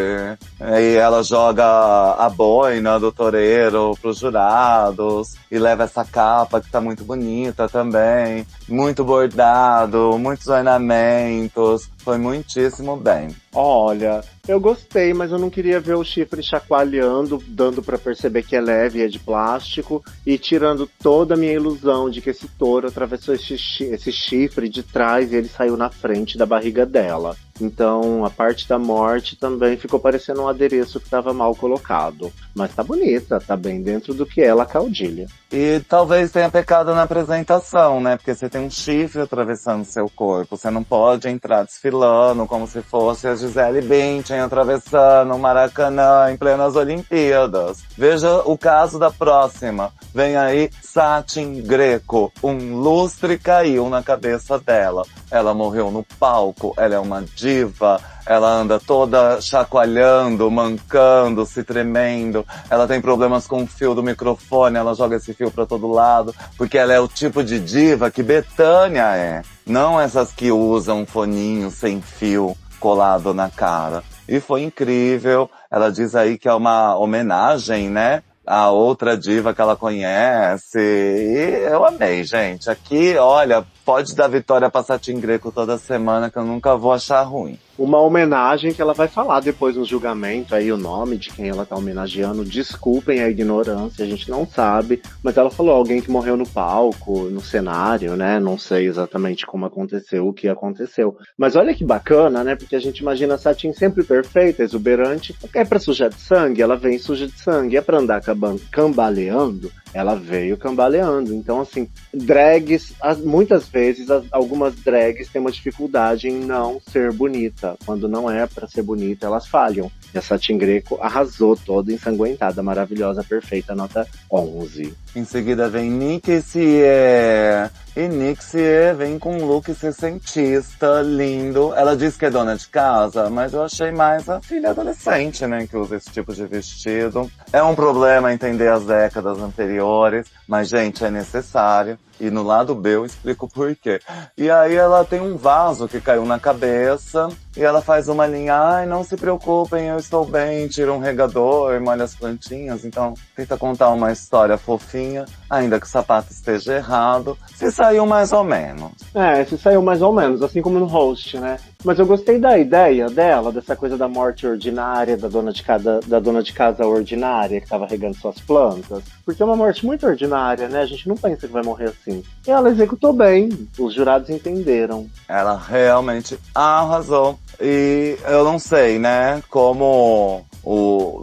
E ela joga a boina do toureiro pros jurados. E leva essa capa que tá muito bonita também. Muito bordado, muitos ornamentos. Foi muitíssimo bem. Olha, eu gostei, mas eu não queria ver o chifre chacoalhando, dando pra perceber que é leve e é de plástico, e tirando toda a minha ilusão de que esse touro atravessou esse chifre de trás e ele saiu na frente da barriga dela. Então, a parte da morte também ficou parecendo um adereço que estava mal colocado. Mas tá bonita, tá bem dentro do que é La Caudilha. E talvez tenha pecado na apresentação, né? Porque você tem um chifre atravessando seu corpo. Você não pode entrar desfilando como se fosse a Gisele Bündchen atravessando o Maracanã em plenas Olimpíadas. Veja o caso da próxima. Vem aí Satin Greco. Um lustre caiu na cabeça dela. Ela morreu no palco. Ela é uma diva. Ela anda toda chacoalhando, mancando, se tremendo. Ela tem problemas com o fio do microfone, ela joga esse fio pra todo lado, porque ela é o tipo de diva que Bethânia é. Não essas que usam um foninho sem fio colado na cara. E foi incrível. Ela diz aí que é uma homenagem, né? A outra diva que ela conhece. E eu amei, gente. Aqui, olha, pode dar vitória pra Satin Greco toda semana, que eu nunca vou achar ruim. Uma homenagem que ela vai falar depois no julgamento, aí o nome de quem ela tá homenageando. Desculpem a ignorância, a gente não sabe, mas ela falou alguém que morreu no palco, no cenário, né? Não sei exatamente como aconteceu, o que aconteceu. Mas olha que bacana, né? Porque a gente imagina a Satin sempre perfeita, exuberante. É pra sujar de sangue, ela vem suja de sangue. É pra andar cambaleando, ela veio cambaleando. Então, assim, drags, muitas vezes, algumas drags têm uma dificuldade em não ser bonita. Quando não é pra ser bonita, elas falham. E a Satin Greco arrasou toda ensanguentada, maravilhosa, perfeita, nota 11. Em seguida vem Nixier. E Nixier vem com um look sessentista, lindo. Ela diz que é dona de casa, mas eu achei mais a filha adolescente, né, que usa esse tipo de vestido. É um problema entender as décadas anteriores, mas, gente, é necessário. E no lado B eu explico por quê. E aí ela tem um vaso que caiu na cabeça e ela faz uma linha, ai, não se preocupem, eu estou bem, tira um regador, molha as plantinhas. Então tenta contar uma história fofinha, ainda que o sapato esteja errado. Se saiu mais ou menos. É, se saiu mais ou menos, assim como no host, né? Mas eu gostei da ideia dela, dessa coisa da morte ordinária, da dona de casa ordinária que tava regando suas plantas. Porque é uma morte muito ordinária, né? A gente não pensa que vai morrer assim. E ela executou bem, os jurados entenderam. Ela realmente arrasou. E eu não sei, né, como o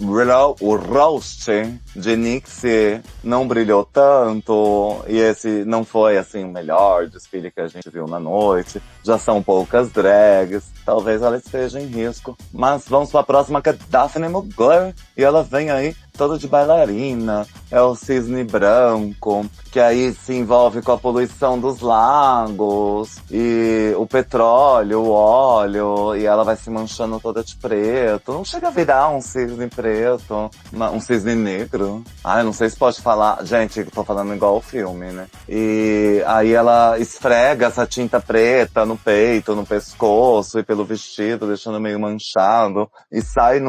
roast de Nixier não brilhou tanto, e esse não foi, assim, o melhor desfile que a gente viu na noite. Já são poucas drags, talvez ela esteja em risco. Mas vamos para a próxima, que é Daphne Mugler, e ela vem aí todo de bailarina. É o cisne branco, que aí se envolve com a poluição dos lagos, e o petróleo, o óleo, e ela vai se manchando toda de preto. Não chega a virar um cisne preto, um cisne negro. Eu não sei se pode falar. Gente, tô falando igual o filme, né? E aí ela esfrega essa tinta preta no peito, no pescoço e pelo vestido, deixando meio manchado. E sai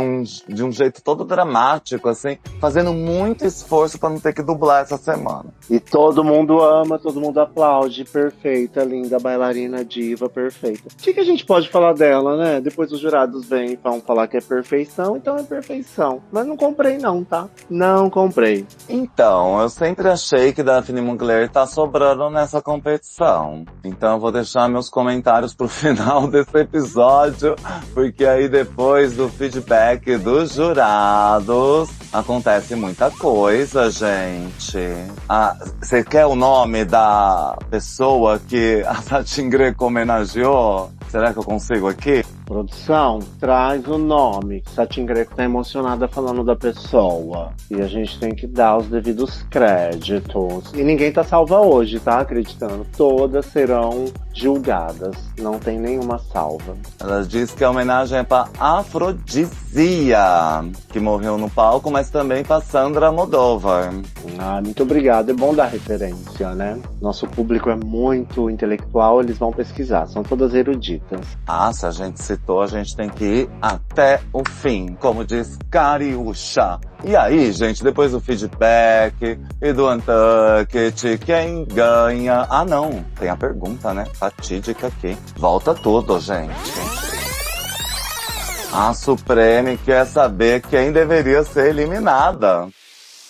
de um jeito todo dramático, assim, fazendo muito esforço pra não ter que dublar essa semana. E todo mundo ama, todo mundo aplaude. Perfeita, linda, bailarina, diva, perfeita. O que a gente pode falar dela, né? Depois os jurados vêm e vão falar que é perfeição, então é perfeição. Mas não comprei não, tá? Não comprei. Então, eu sempre achei que Daphne Mugler tá sobrando nessa competição. Então eu vou deixar meus comentários pro final desse episódio, porque aí depois do feedback dos jurados, acontece muita coisa, gente. Você quer o nome da pessoa que a Satin Greco homenageou? Será que eu consigo aqui? Produção, traz o nome. Satin Greco tá emocionada falando da pessoa. E a gente tem que dar os devidos créditos. E ninguém tá salva hoje, tá? Acreditando. Todas serão julgadas. Não tem nenhuma salva. Ela diz que a homenagem é pra Afrodisia, que morreu no palco, mas também pra Sandra Almodóvar. Muito obrigado. É bom dar referência, né? Nosso público é muito intelectual, eles vão pesquisar. São todas eruditas. Se a gente citou, a gente tem que ir até o fim, como diz Cariúcha. E aí, gente, depois do feedback e do Untucked, quem ganha? Não, tem a pergunta, né? Fatídica aqui. Volta tudo, gente. A Supreme quer saber quem deveria ser eliminada.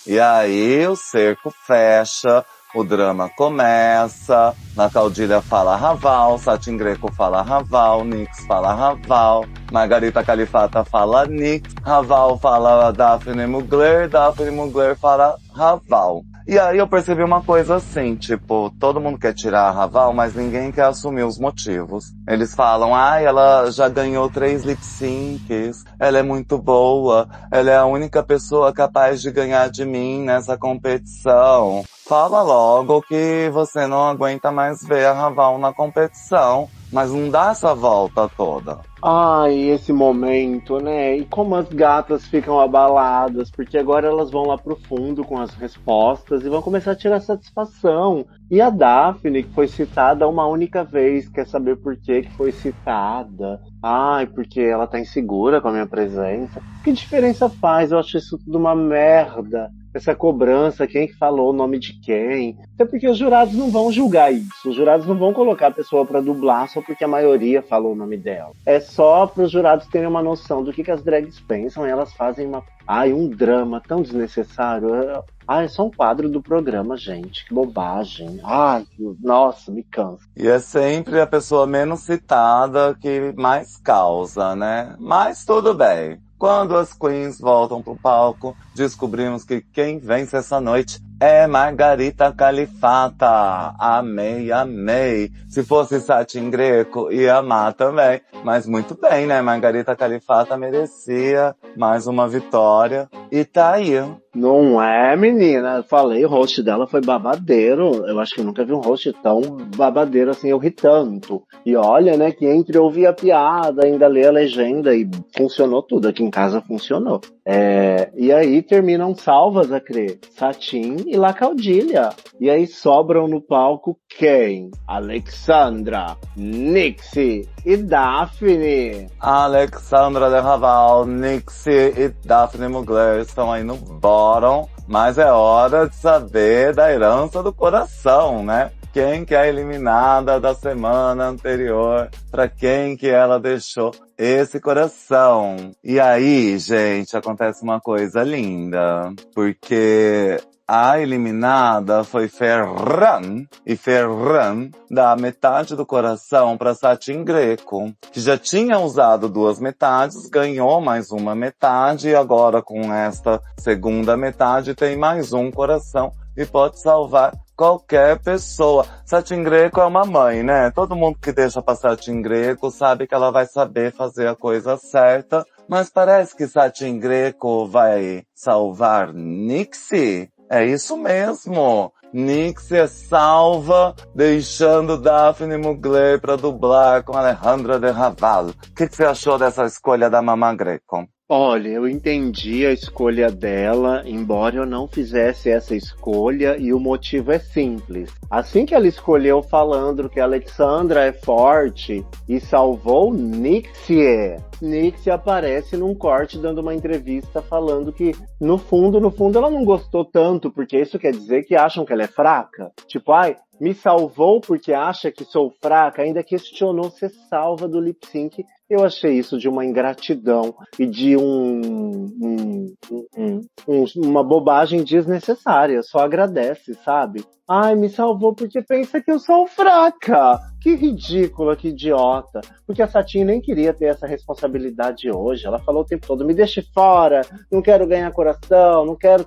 E aí o cerco fecha, o drama começa, Na Caudilha fala Raval, Satin Greco fala Raval, Nix fala Raval, Margarita Califata fala Nix, Raval fala Daphne Mugler fala Raval. E aí eu percebi uma coisa assim, tipo, todo mundo quer tirar a Raval, mas ninguém quer assumir os motivos. Eles falam, ela já ganhou 3 lip syncs, ela é muito boa, ela é a única pessoa capaz de ganhar de mim nessa competição. Fala logo que você não aguenta mais ver a Raval na competição, mas não dá essa volta toda. Esse momento, né? E como as gatas ficam abaladas, porque agora elas vão lá pro fundo com as respostas e vão começar a tirar satisfação. E a Daphne, que foi citada uma única vez, quer saber por que foi citada. Porque ela tá insegura com a minha presença. Que diferença faz? Eu acho isso tudo uma merda. Essa cobrança, quem que falou o nome de quem. Até porque os jurados não vão julgar isso. Os jurados não vão colocar a pessoa pra dublar só porque a maioria falou o nome dela. É só para os jurados terem uma noção do que as drags pensam. E elas fazem um drama tão desnecessário. É só um quadro do programa, gente. Que bobagem. Nossa, me cansa. E é sempre a pessoa menos citada que mais causa, né? Mas tudo bem. Quando as queens voltam pro palco, descobrimos que quem vence essa noite é Margarita Califata. Amei. Se fosse Satin Greco, ia amar também. Mas muito bem, né? Margarita Califata merecia mais uma vitória. E tá aí. Não é, menina? Falei, o host dela foi babadeiro. Eu acho que eu nunca vi um host tão babadeiro assim, eu ri tanto. E olha, né, que entre ouvir a piada, ainda ler a legenda, e funcionou tudo. Aqui em casa funcionou. E aí terminam salvas, a crer. Satin e La Caudilha. E aí sobram no palco quem? Alexandra, Nixie e Daphne. Alexandra de Raval, Nixie e Daphne Mugler estão aí no bottom, mas é hora de saber da herança do coração, né? Quem que é a eliminada da semana anterior, pra quem que ela deixou esse coração. E aí, gente, acontece uma coisa linda, porque a eliminada foi Ferran, e Ferran dá metade do coração para Satin Greco, que já tinha usado 2 metades, ganhou mais uma metade, e agora com esta segunda metade tem mais um coração e pode salvar qualquer pessoa. Satin Greco é uma mãe, né? Todo mundo que deixa pra Satin Greco sabe que ela vai saber fazer a coisa certa Mas parece que Satin Greco vai salvar Nixie. É isso mesmo. Nixie é salva, deixando Daphne Mugler para dublar com Alejandra de Raval. O que você achou dessa escolha da Mamma Greco? Olha, eu entendi a escolha dela, embora eu não fizesse essa escolha, e o motivo é simples. Assim que ela escolheu falando que a Alexandra é forte e salvou Nixie, Nixie aparece num corte dando uma entrevista falando que, no fundo, ela não gostou tanto, porque isso quer dizer que acham que ela é fraca. Tipo, ai, me salvou porque acha que sou fraca, ainda questionou ser salva do lip sync. Eu achei isso de uma ingratidão e de uma bobagem desnecessária. Só agradece, sabe? Ai, me salvou porque pensa que eu sou fraca. Que ridícula, que idiota. Porque a Satin nem queria ter essa responsabilidade hoje. Ela falou o tempo todo, me deixe fora, não quero ganhar coração, não quero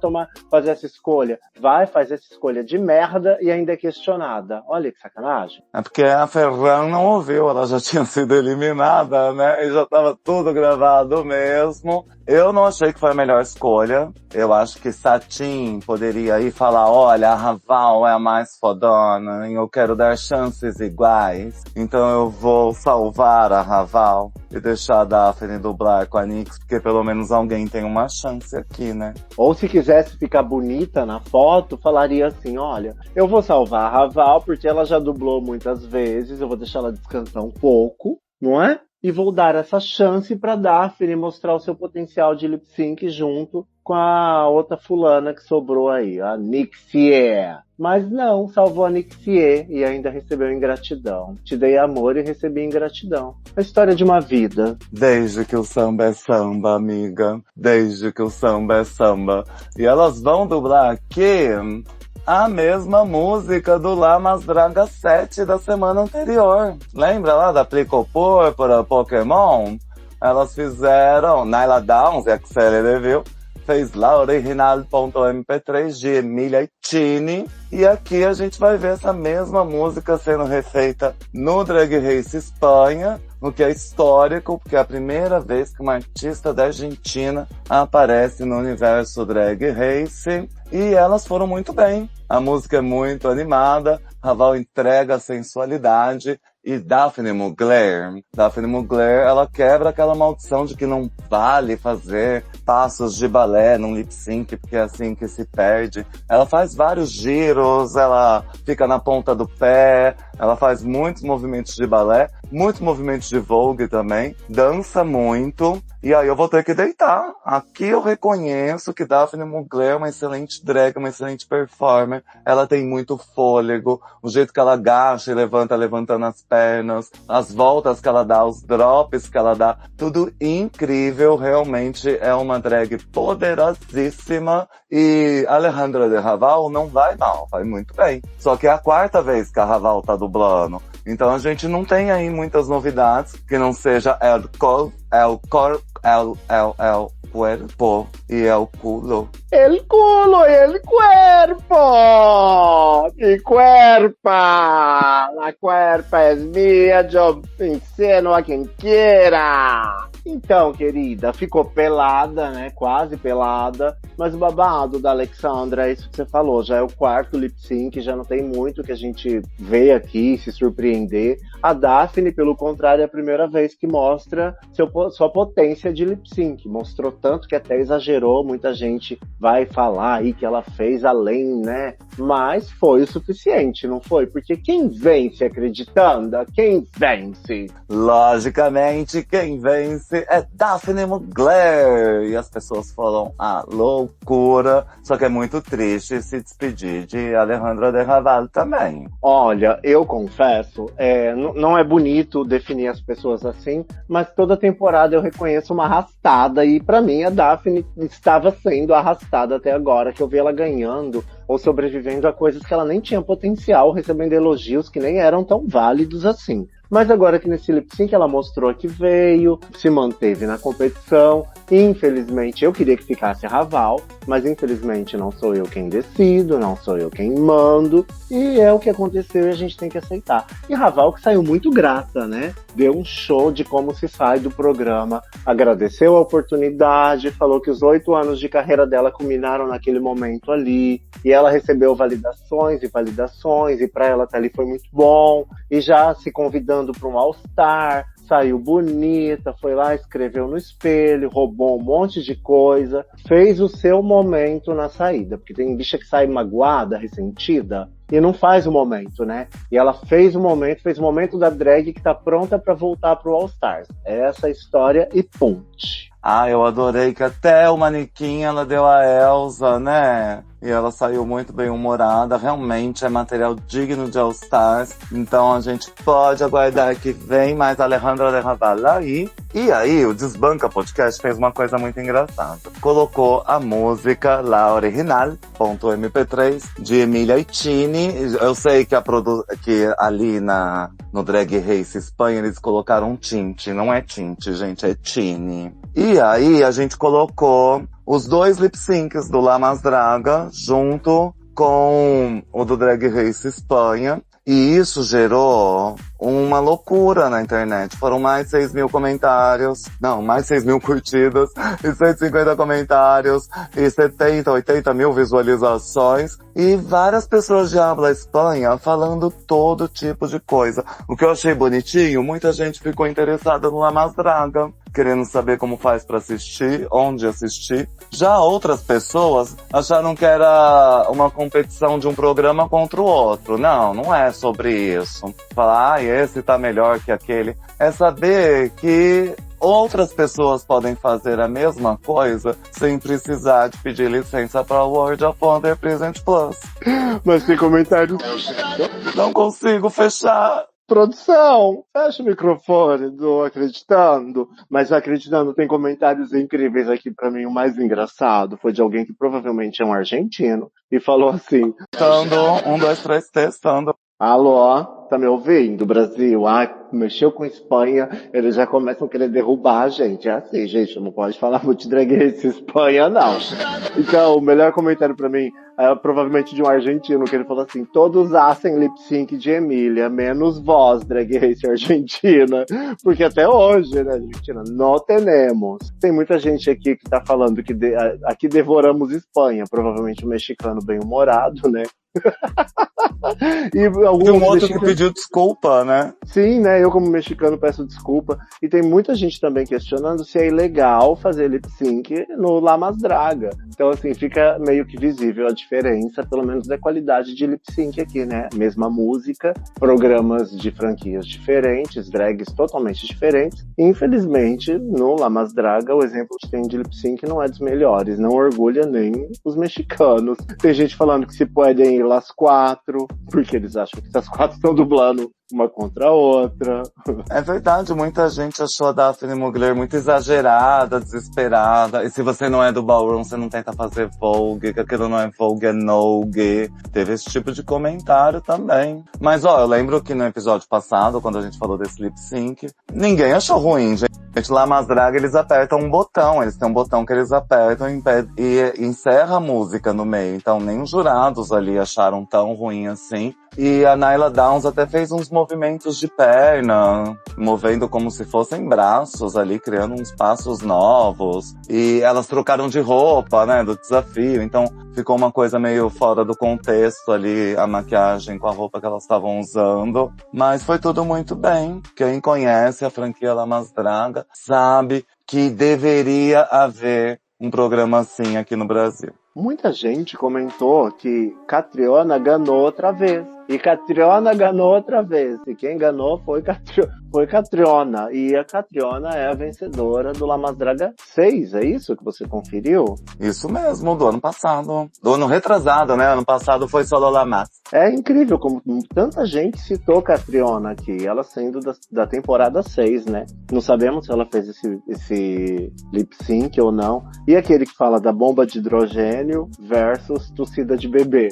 fazer essa escolha. Vai fazer essa escolha de merda e ainda é questionada. Olha que sacanagem. É porque a Ferran não ouviu, ela já tinha sido eliminada, né? E já tava tudo gravado mesmo. Eu não achei que foi a melhor escolha. Eu acho que Satin poderia ir falar, olha, a Raval é a mais fodona e eu quero dar chances iguais. Então eu vou salvar a Raval e deixar a Daphne dublar com a Nix, porque pelo menos alguém tem uma chance aqui, né? Ou se quisesse ficar bonita na foto, falaria assim, olha, eu vou salvar a Raval porque ela já dublou muitas vezes, eu vou deixar ela descansar um pouco, não é? E vou dar essa chance pra Daphne mostrar o seu potencial de lip sync junto com a outra fulana que sobrou aí, a Nixie. Mas não, salvou a Nixie e ainda recebeu ingratidão. Te dei amor e recebi ingratidão. A história de uma vida. Desde que o samba é samba, amiga. Desde que o samba é samba. E elas vão dublar aqui a mesma música do Lamas Draga 7 da semana anterior. Lembra lá da Plicopor para Pokémon? Elas fizeram Nyla Downs, a Xele Deville, fez lá original.mp3 de Emilia e Tini. E aqui a gente vai ver essa mesma música sendo refeita no Drag Race Espanha, o que é histórico, porque é a primeira vez que uma artista da Argentina aparece no universo Drag Race. E elas foram muito bem. A música é muito animada, Raval entrega a sensualidade e Daphne Mugler, ela quebra aquela maldição de que não vale fazer passos de balé num lip sync, porque é assim que se perde. Ela faz vários giros, ela fica na ponta do pé, ela faz muitos movimentos de balé, muitos movimentos de Vogue também, dança muito. E aí eu vou ter que deitar. Aqui eu reconheço que Daphne Mugler é uma excelente drag, uma excelente performer. Ela tem muito fôlego, o jeito que ela agacha e levantando as pernas, as voltas que ela dá, os drops que ela dá, tudo incrível. Realmente é uma drag poderosíssima. E Alejandra de Raval não vai mal, vai muito bem. Só que é a quarta vez que a Raval tá dublando. Então a gente não tem aí muitas novidades que não seja el cuerpo e el culo. El culo y el cuerpo. Mi cuerpa. La cuerpa es mía, yo ensino a quem quiera. Então, querida, ficou pelada, né? Quase pelada. Mas o babado da Alexandra, é isso que você falou, já é o quarto lip sync, já não tem muito que a gente vê aqui, se surpreender. A Daphne, pelo contrário, é a primeira vez que mostra sua potência de lip sync. Mostrou tanto que até exagerou, muita gente vai falar aí que ela fez além, né? Mas foi o suficiente, não foi? Porque quem vence acreditando? Quem vence? Logicamente, quem vence é Daphne Mugler. E as pessoas falam, loucura. Só que é muito triste se despedir de Alejandra de Raval também. Olha, eu confesso, não é bonito definir as pessoas assim, mas toda temporada eu reconheço uma arrastada, e pra mim a Daphne estava sendo arrastada até agora, que eu vi ela ganhando ou sobrevivendo a coisas que ela nem tinha potencial, recebendo elogios que nem eram tão válidos assim. Mas agora que nesse lip sync ela mostrou que veio, se manteve na competição, Infelizmente, eu queria que ficasse a Raval, mas infelizmente não sou eu quem decido, não sou eu quem mando, e é o que aconteceu e a gente tem que aceitar. E Raval que saiu muito grata, né? Deu um show de como se sai do programa, agradeceu a oportunidade, falou que os 8 anos de carreira dela culminaram naquele momento ali, e ela recebeu validações, e pra ela estar ali foi muito bom, e já se convidando para um All-Star, saiu bonita, foi lá, escreveu no espelho, roubou um monte de coisa, fez o seu momento na saída, porque tem bicha que sai magoada, ressentida, e não faz o momento, né? E ela fez o momento da drag que tá pronta pra voltar pro All Stars. Essa história e ponte. Ah, eu adorei que até o manequim ela deu a Elsa, né? E ela saiu muito bem humorada, realmente é material digno de All Stars. Então a gente pode aguardar que vem mais Alejandra de Raval aí. E aí o Desbanca Podcast fez uma coisa muito engraçada. Colocou a música La Original, .mp3, de Emília e Tini. Eu sei que, que ali no Drag Race Espanha eles colocaram Tinte, não é Tinte, gente, é Tini. E aí a gente colocou os 2 lip syncs do La Mas Draga junto com o do Drag Race Espanha. E isso gerou uma loucura na internet. Foram mais 6 mil comentários, mais 6 mil curtidas, e 150 comentários, e 70, 80 mil visualizações, e várias pessoas de habla Espanha falando todo tipo de coisa. O que eu achei bonitinho, muita gente ficou interessada no La Mas Draga, querendo saber como faz pra assistir, onde assistir. Já outras pessoas acharam que era uma competição de um programa contra o outro. Não, não é sobre isso. Falar, esse tá melhor que aquele. É saber que outras pessoas podem fazer a mesma coisa sem precisar de pedir licença para o World of Wonder Present Plus. Mas tem comentários. Não consigo fechar. Produção, fecha o microfone do Acreditando. Mas o Acreditando tem comentários incríveis aqui pra mim. O mais engraçado foi de alguém que provavelmente é um argentino e falou assim: testando, 1, 2, 3, testando. Alô, tá me ouvindo, Brasil? Mexeu com Espanha, eles já começam a querer derrubar a gente. É assim, gente, não pode falar muito de Drag Race Espanha, não. Então, o melhor comentário pra mim é provavelmente de um argentino, que ele falou assim: todos hacen lip sync de Emília, menos vós, Drag Race Argentina. Porque até hoje, né, Argentina, não temos. Tem muita gente aqui que tá falando que aqui devoramos Espanha, provavelmente um mexicano bem-humorado, né? E alguns um outro que pediu desculpa, né? Sim, né? Eu como mexicano peço desculpa. E tem muita gente também questionando se é ilegal fazer lip sync no La Mas Draga. Então assim, fica meio que visível a diferença, pelo menos da qualidade de lip sync aqui, né? Mesma música, programas de franquias diferentes, drags totalmente diferentes. Infelizmente, no La Mas Draga, o exemplo que tem de lip sync não é dos melhores, não orgulha nem os mexicanos. Tem gente falando que se podem ir las 4, porque eles acham que as 4 estão dublando uma contra a outra. É verdade, muita gente achou a Daphne Mugler muito exagerada, desesperada. E se você não é do ballroom, você não tenta fazer Vogue, que aquilo não é Vogue, é Nogue. Teve esse tipo de comentário também. Mas eu lembro que no episódio passado, quando a gente falou desse lip sync, ninguém achou ruim, gente. Lá Mas Draga, eles apertam um botão, eles têm um botão que eles apertam e encerra a música no meio. Então nem os jurados ali acharam tão ruim assim. E a Nyla Downs até fez uns movimentos de perna, movendo como se fossem braços ali, criando uns passos novos. E elas trocaram de roupa, né, do desafio. Então ficou uma coisa meio fora do contexto ali, a maquiagem com a roupa que elas estavam usando. Mas foi tudo muito bem. Quem conhece a franquia La Mas Draga sabe que deveria haver um programa assim aqui no Brasil. Muita gente comentou que Catriona ganhou outra vez. E Catriona ganhou outra vez. E quem ganhou foi Catriona. E a Catriona é a vencedora do La Mas Draga 6, é isso que você conferiu? Isso mesmo, do ano passado. Do ano retrasado, né? Ano passado foi só La Mas. É incrível como tanta gente citou Catriona aqui, ela sendo da temporada 6, né? Não sabemos se ela fez esse lip sync ou não. E aquele que fala da bomba de hidrogênio versus tossida de bebê.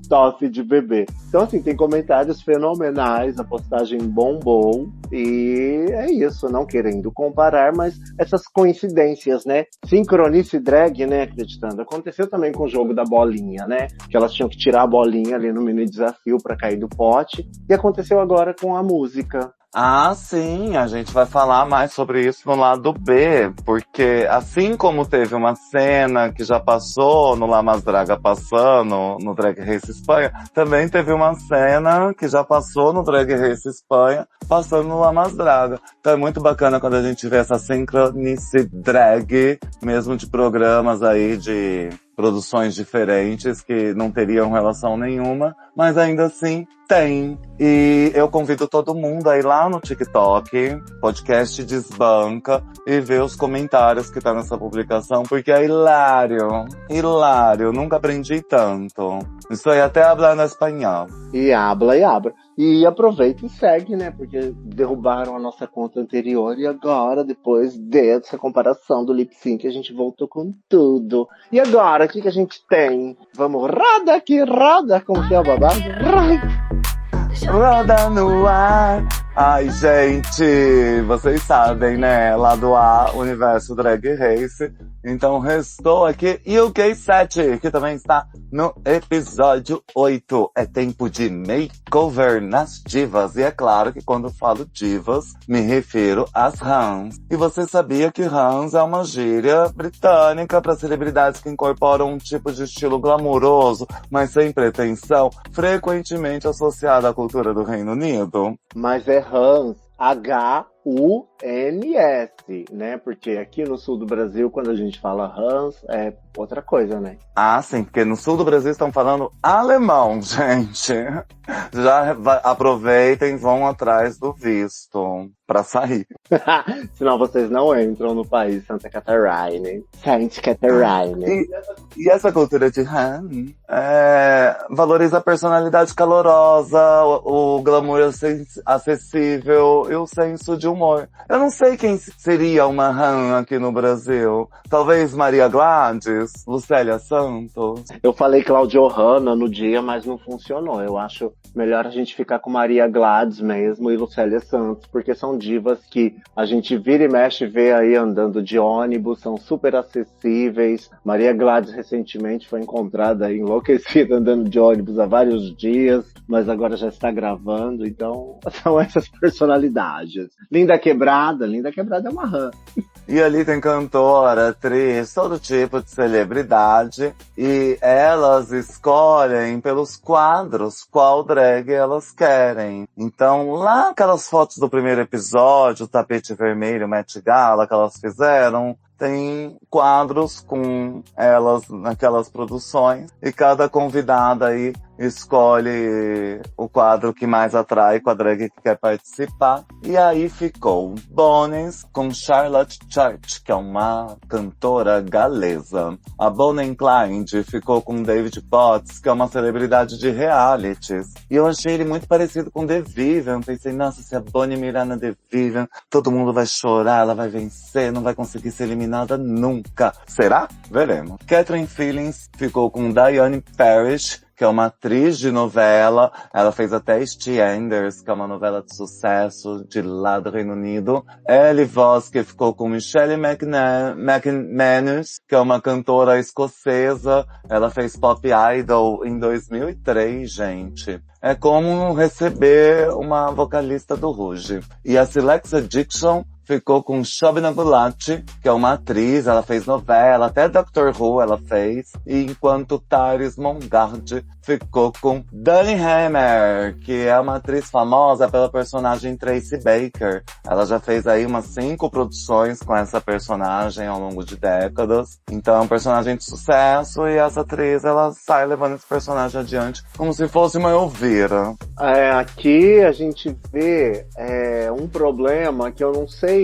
Tosse de bebê. gente. Então, assim, tem comentários fenomenais, a postagem bombou. E é isso, não querendo comparar, mas essas coincidências, né? Sincronice drag, né, acreditando. Aconteceu também com o jogo da bolinha, né? Que elas tinham que tirar a bolinha ali no mini desafio pra cair do pote. E aconteceu agora com a música. Ah, sim, a gente vai falar mais sobre isso no lado B, porque assim como teve uma cena que já passou no La Mas Draga passando, no Drag Race Espanha, também teve uma cena que já passou no Drag Race Espanha, passando no La Mas Draga. Então é muito bacana quando a gente vê essa sincronicidade drag, mesmo de programas aí de produções diferentes que não teriam relação nenhuma, mas ainda assim tem. E eu convido todo mundo a ir lá no TikTok, podcast Desbanca, e ver os comentários que tá nessa publicação, porque é hilário. Hilário, nunca aprendi tanto. Isso aí até hablar no espanhol. E habla e abra. E aproveita e segue, né? Porque derrubaram a nossa conta anterior e agora, depois dessa comparação do lip sync, a gente voltou com tudo. E agora, o que a gente tem? Vamos, roda aqui, roda, como que é o babado? Roda no ar. Ai, gente, vocês sabem, né? Lado A, Universo Drag Race. Então restou aqui UK 7, que também está no episódio 8. É tempo de makeover nas divas. E é claro que quando falo divas, me refiro às Hans. E você sabia que Hans é uma gíria britânica para celebridades que incorporam um tipo de estilo glamouroso, mas sem pretensão, frequentemente associada à cultura do Reino Unido? Mas é Hans, H-U-N-S, né? Porque aqui no sul do Brasil, quando a gente fala Hans, é outra coisa, né? Ah, sim, porque no sul do Brasil estão falando alemão, gente. Já aproveitem, vão atrás do visto pra sair. Senão vocês não entram no país Santa Catarina. Santa Catarina. E essa cultura de Han valoriza a personalidade calorosa, o glamour acessível e o senso de humor. Eu não sei quem seria uma Han aqui no Brasil. Talvez Maria Gladys, Lucélia Santos. Eu falei Claudio Hanna no dia, mas não funcionou. Eu acho melhor a gente ficar com Maria Gladys mesmo e Lucélia Santos, porque são divas que a gente vira e mexe e vê aí andando de ônibus, são super acessíveis. Maria Gladys recentemente foi encontrada aí enlouquecida andando de ônibus há vários dias, mas agora já está gravando, então são essas personalidades. Linda Quebrada é uma rã. E ali tem cantora, atriz, todo tipo de celebridade, e elas escolhem pelos quadros qual drag elas querem. Então, lá aquelas fotos do primeiro episódio, o tapete vermelho, Met Gala, que elas fizeram, tem quadros com elas naquelas produções, e cada convidada aí escolhe o quadro que mais atrai com a drag que quer participar. E aí ficou Bones com Charlotte Church, que é uma cantora galesa. A Bonnie Clyde ficou com David Potts, que é uma celebridade de realities. E eu achei ele muito parecido com The Vivian. Pensei, nossa, se a Bonnie mirar na The Vivian, todo mundo vai chorar, ela vai vencer, não vai conseguir ser eliminada nunca. Será? Veremos. Catherine Feelings ficou com Diane Parrish, que é uma atriz de novela. Ela fez até EastEnders, que é uma novela de sucesso de lá do Reino Unido. Ellie Voss, que ficou com Michelle McManus, que é uma cantora escocesa. Ela fez Pop Idol em 2003, gente. É como receber uma vocalista do Rouge. E a Silexa Dixon ficou com Shobna Bulati, que é uma atriz, ela fez novela, até Doctor Who ela fez, e enquanto Tyrese Mongard ficou com Dani Hammer, que é uma atriz famosa pela personagem Tracy Baker. Ela já fez aí umas 5 produções com essa personagem ao longo de décadas, então é um personagem de sucesso, e essa atriz, ela sai levando esse personagem adiante como se fosse uma Elvira. Aqui a gente vê um problema que eu não sei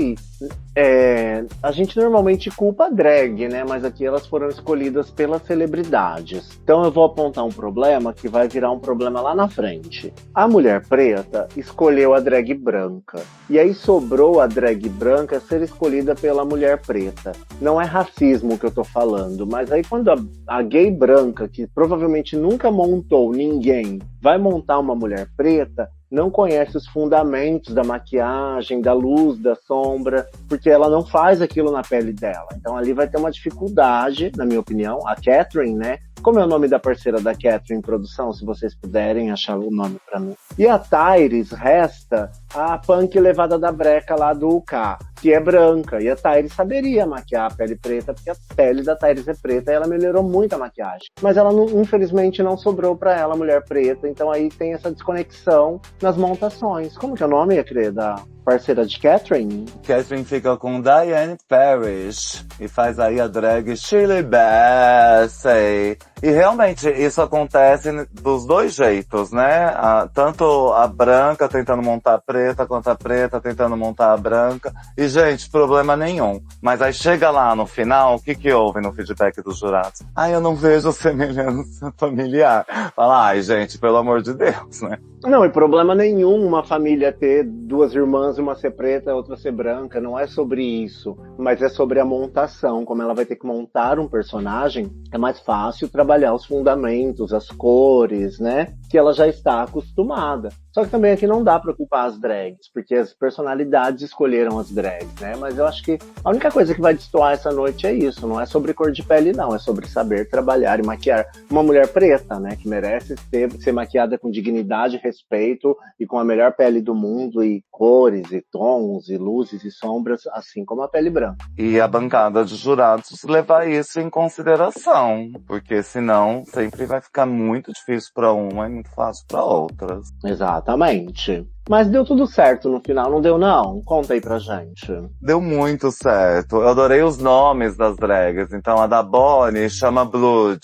A gente normalmente culpa a drag, né? Mas aqui elas foram escolhidas pelas celebridades. Então eu vou apontar um problema que vai virar um problema lá na frente. A mulher preta escolheu a drag branca. E aí sobrou a drag branca ser escolhida pela mulher preta. Não é racismo que eu tô falando, mas aí quando a gay branca, que provavelmente nunca montou ninguém, vai montar uma mulher preta, não conhece os fundamentos da maquiagem, da luz, da sombra, porque ela não faz aquilo na pele dela. Então ali vai ter uma dificuldade, na minha opinião. A Catherine, né? Como é o nome da parceira da Catherine em produção, se vocês puderem achar o nome pra mim. E a Tyrese resta a punk levada da breca lá do K, que é branca. E a Tyrese saberia maquiar a pele preta, porque a pele da Tyrese é preta e ela melhorou muito a maquiagem. Mas ela, infelizmente, não sobrou pra ela, mulher preta. Então aí tem essa desconexão nas montações. Como que é o nome, da parceira de Catherine? Catherine fica com Diane Parrish e faz aí a drag Shirley Bassey. E realmente isso acontece dos dois jeitos, né? Tanto a branca tentando montar a preta, quanto a preta tentando montar a branca. E, gente, problema nenhum. Mas aí chega lá no final, o que houve no feedback dos jurados? Ai, eu não vejo semelhança familiar. Fala, ai, gente, pelo amor de Deus, né? Não, e problema nenhum uma família ter duas irmãs, uma ser preta e outra ser branca. Não é sobre isso, mas é sobre a montação. Como ela vai ter que montar um personagem, é mais fácil trabalhar os fundamentos, as cores, né? Que ela já está acostumada. Só que também aqui não dá pra culpar as drags, porque as personalidades escolheram as drags, né? Mas eu acho que a única coisa que vai destoar essa noite é isso. Não é sobre cor de pele, não. É sobre saber trabalhar e maquiar uma mulher preta, né? Que merece ser maquiada com dignidade, respeito e com a melhor pele do mundo, e cores, e tons, e luzes, e sombras, assim como a pele branca. E a bancada de jurados levar isso em consideração, porque senão sempre vai ficar muito difícil para uma e muito fácil para outras. Exatamente. Mas deu tudo certo no final, não deu não? Conta aí pra gente. Deu muito certo. Eu adorei os nomes das drags. Então a da Bonnie chama Blood,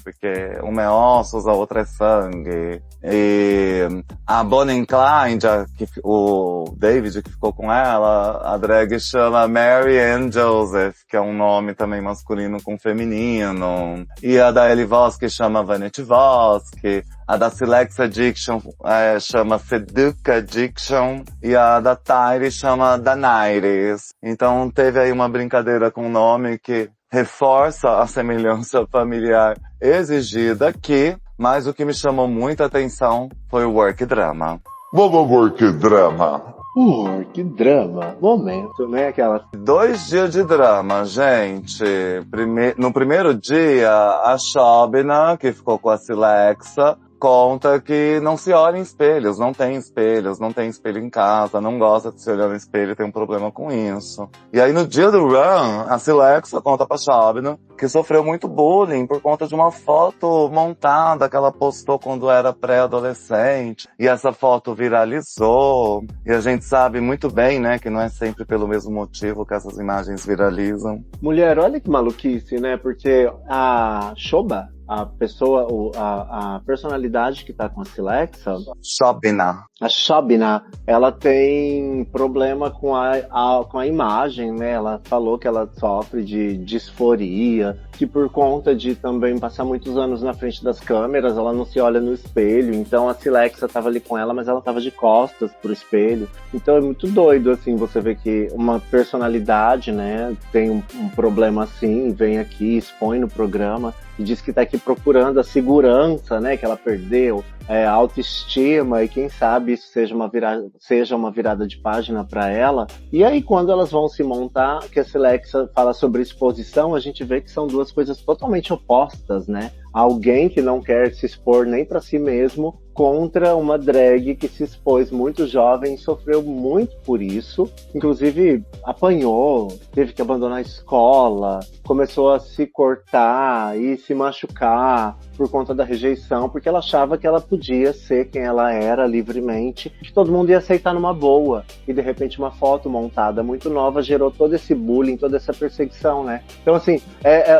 porque uma é ossos, a outra é sangue. E a Bonnie Clyde, o David que ficou com ela, a drag chama Mary Ann Joseph, que é um nome também masculino com feminino. E a da Ellie Vosk chama Vanity Vosk. A da Silex Addiction chama Seduca Addiction. E a da Tyre chama Danairis. Então teve aí uma brincadeira com o nome que reforça a semelhança familiar exigida aqui. Mas o que me chamou muita atenção foi o work drama. Vamos work drama. Que drama. Momento, né? Aquela... 2 dias de drama, gente. No primeiro dia, a Shobna, que ficou com a Silexa, conta que não se olha em espelhos, não tem espelho em casa, não gosta de se olhar no espelho, tem um problema com isso. E aí no dia do run, a Silexa conta pra Shobna que sofreu muito bullying por conta de uma foto montada que ela postou quando era pré-adolescente. E essa foto viralizou. E a gente sabe muito bem, né, que não é sempre pelo mesmo motivo que essas imagens viralizam. Mulher, olha que maluquice, né? Porque a Shoba, a pessoa, a personalidade que tá com a Silexa, Shobna. a Shobna, ela tem problema com a imagem, né? Ela falou que ela sofre de disforia, que por conta de também passar muitos anos na frente das câmeras, ela não se olha no espelho. Então a Silexa tava ali com ela, mas ela tava de costas pro espelho. Então é muito doido, assim, você vê que uma personalidade, né, tem um problema assim, vem aqui, expõe no programa e diz que tá aqui procurando a segurança, né, que ela perdeu, a autoestima, e quem sabe isso seja uma virada de página para ela. E aí quando elas vão se montar, que a Silexa fala sobre exposição, a gente vê que são duas coisas totalmente opostas, né? Alguém que não quer se expor nem para si mesmo, contra uma drag que se expôs muito jovem, sofreu muito por isso, inclusive apanhou, teve que abandonar a escola, começou a se cortar e se machucar por conta da rejeição, porque ela achava que ela podia ser quem ela era livremente, que todo mundo ia aceitar numa boa, e de repente uma foto montada muito nova gerou todo esse bullying, toda essa perseguição, né? Então assim,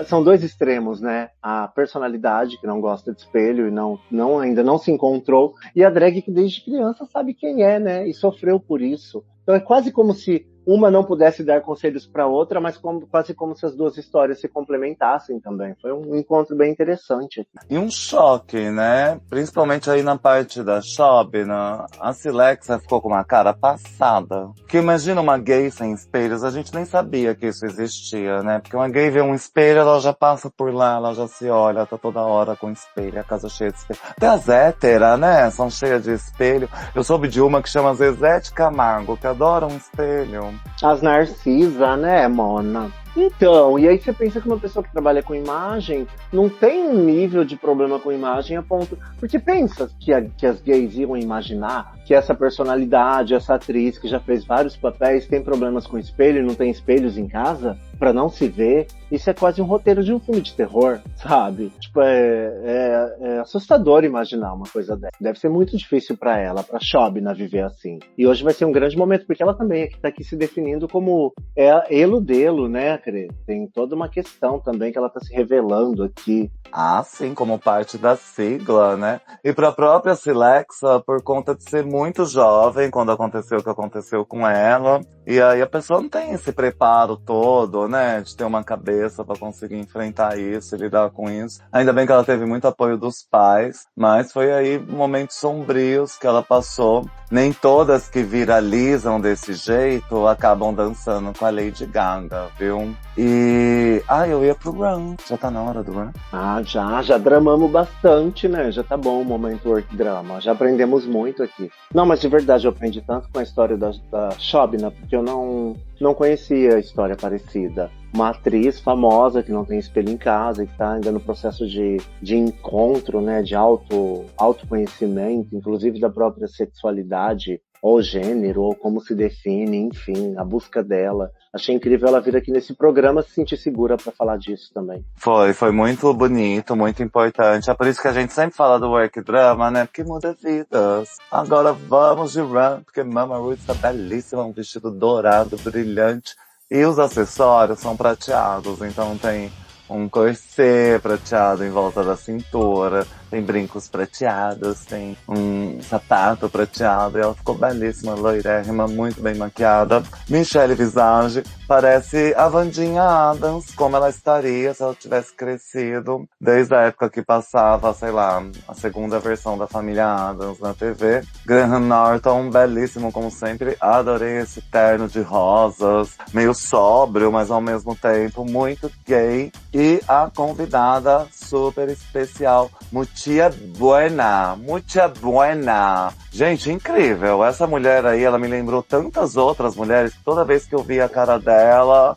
são dois extremos, né? A personalidade que não gosta de espelho e ainda não se encontrou, e a drag que desde criança sabe quem é, né? E sofreu por isso. Então é quase como se uma não pudesse dar conselhos para outra, mas quase como se as duas histórias se complementassem também. Foi um encontro bem interessante. E um choque, né? Principalmente aí na parte da Shobna, a Silexa ficou com uma cara passada. Porque imagina uma gay sem espelhos, a gente nem sabia que isso existia, né? Porque uma gay vê um espelho, ela já passa por lá, ela já se olha, tá toda hora com espelho, a casa cheia de espelho. Até as héteras, né? São cheias de espelho. Eu soube de uma que chama Zezé de Camargo, que adora um espelho. As Narcisa, né, Mona? Então, e aí você pensa que uma pessoa que trabalha com imagem não tem um nível de problema com imagem a ponto... Porque pensa que as gays iam imaginar que essa personalidade, essa atriz que já fez vários papéis tem problemas com espelho e não tem espelhos em casa pra não se ver. Isso é quase um roteiro de um filme de terror, sabe? Tipo, é assustador imaginar uma coisa dessa. Deve ser muito difícil pra ela, pra Shobna viver assim. E hoje vai ser um grande momento, porque ela também é que tá aqui se definindo como elo-delo, né, Cre? Tem toda uma questão também que ela tá se revelando aqui. Ah, sim, como parte da sigla, né? E pra própria Silexa, por conta de ser muito jovem, quando aconteceu o que aconteceu com ela, e aí a pessoa não tem esse preparo todo, né? De ter uma cabeça pra conseguir enfrentar isso e lidar com isso. Ainda bem que ela teve muito apoio dos pais, mas foi aí momentos sombrios que ela passou. Nem todas que viralizam desse jeito acabam dançando com a Lady Gaga, viu? E... eu ia pro Run. Já tá na hora do Run? Ah, já dramamos bastante, né? Já tá bom o momento work drama. Já aprendemos muito aqui. Não, mas de verdade, eu aprendi tanto com a história da Shobna, porque eu não conhecia a história parecida. Uma atriz famosa que não tem espelho em casa e que tá ainda no processo de encontro, né? De autoconhecimento, inclusive da própria sexualidade, ou gênero, ou como se define, enfim, a busca dela. Achei incrível ela vir aqui nesse programa se sentir segura pra falar disso também. Foi muito bonito, muito importante. É por isso que a gente sempre fala do work drama, né? Porque muda vidas. Agora vamos de Run, porque Mama Ruth está belíssima, um vestido dourado, brilhante. E os acessórios são prateados, então tem um corset prateado em volta da cintura, tem brincos prateados, tem um sapato prateado, e ela ficou belíssima, loirérrima, muito bem maquiada. Michelle Visage parece a Wandinha Adams, como ela estaria se ela tivesse crescido, desde a época que passava, sei lá, a segunda versão da família Adams na TV. Graham Norton, belíssimo como sempre, adorei esse terno de rosas, meio sóbrio, mas ao mesmo tempo muito gay. E a convidada super especial, Mucha Buena. Gente, incrível. Essa mulher aí, ela me lembrou tantas outras mulheres, que toda vez que eu via a cara dela,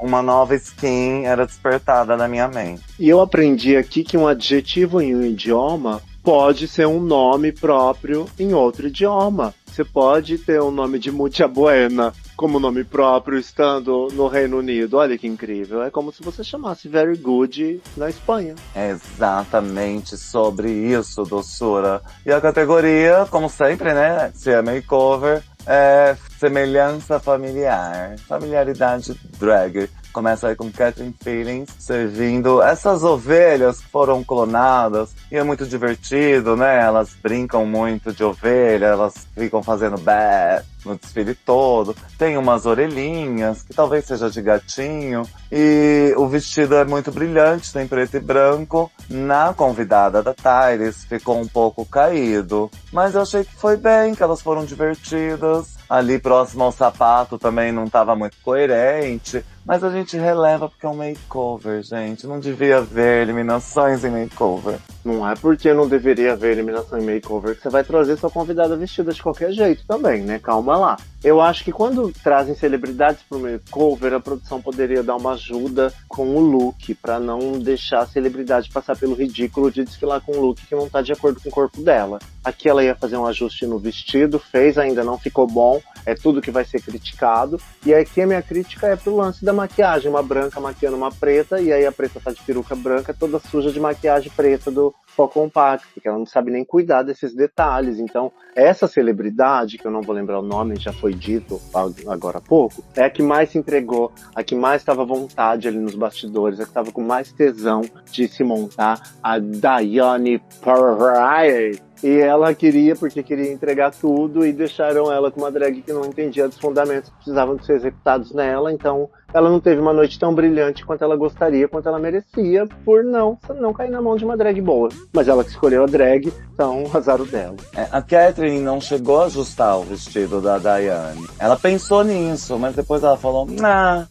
uma nova skin era despertada na minha mente. E eu aprendi aqui que um adjetivo em um idioma pode ser um nome próprio em outro idioma. Você pode ter um nome de Mucha Buena como nome próprio estando no Reino Unido. Olha que incrível. É como se você chamasse Very Good na Espanha. É exatamente sobre isso, doçura. E a categoria, como sempre, né? Se é makeover, é semelhança familiar. Familiaridade drag. Começa aí com Catherine Feelings servindo essas ovelhas que foram clonadas. E é muito divertido, né? Elas brincam muito de ovelha, elas ficam fazendo bé no desfile todo. Tem umas orelhinhas, que talvez seja de gatinho. E o vestido é muito brilhante, tem preto e branco. Na convidada da Tyrese ficou um pouco caído. Mas eu achei que foi bem, que elas foram divertidas. Ali próximo ao sapato também não estava muito coerente. Mas a gente releva porque é um makeover, gente. Não devia haver eliminações em makeover. Não é porque não deveria haver eliminação em makeover que você vai trazer sua convidada vestida de qualquer jeito também, né? Calma lá. Eu acho que quando trazem celebridades pro makeover, a produção poderia dar uma ajuda com o look, pra não deixar a celebridade passar pelo ridículo de desfilar com um look que não tá de acordo com o corpo dela. Aqui ela ia fazer um ajuste no vestido, fez, ainda não ficou bom, é tudo que vai ser criticado. E aqui a minha crítica é pro lance da maquiagem, uma branca maquiando uma preta, e aí a preta tá de peruca branca, toda suja de maquiagem preta do Pó Compact, porque ela não sabe nem cuidar desses detalhes. Então, essa celebridade, que eu não vou lembrar o nome, já foi dito agora há pouco, é a que mais se entregou, a que mais estava à vontade ali nos bastidores, a que estava com mais tesão de se montar, a Diane Parry. E ela queria, porque queria entregar tudo, e deixaram ela com uma drag que não entendia dos fundamentos que precisavam de ser executados nela. Então, ela não teve uma noite tão brilhante quanto ela gostaria, quanto ela merecia, por não cair na mão de uma drag boa. Mas ela que escolheu a drag, então azar o dela. A Catherine não chegou a ajustar o vestido da Daiane. Ela pensou nisso, mas depois ela falou,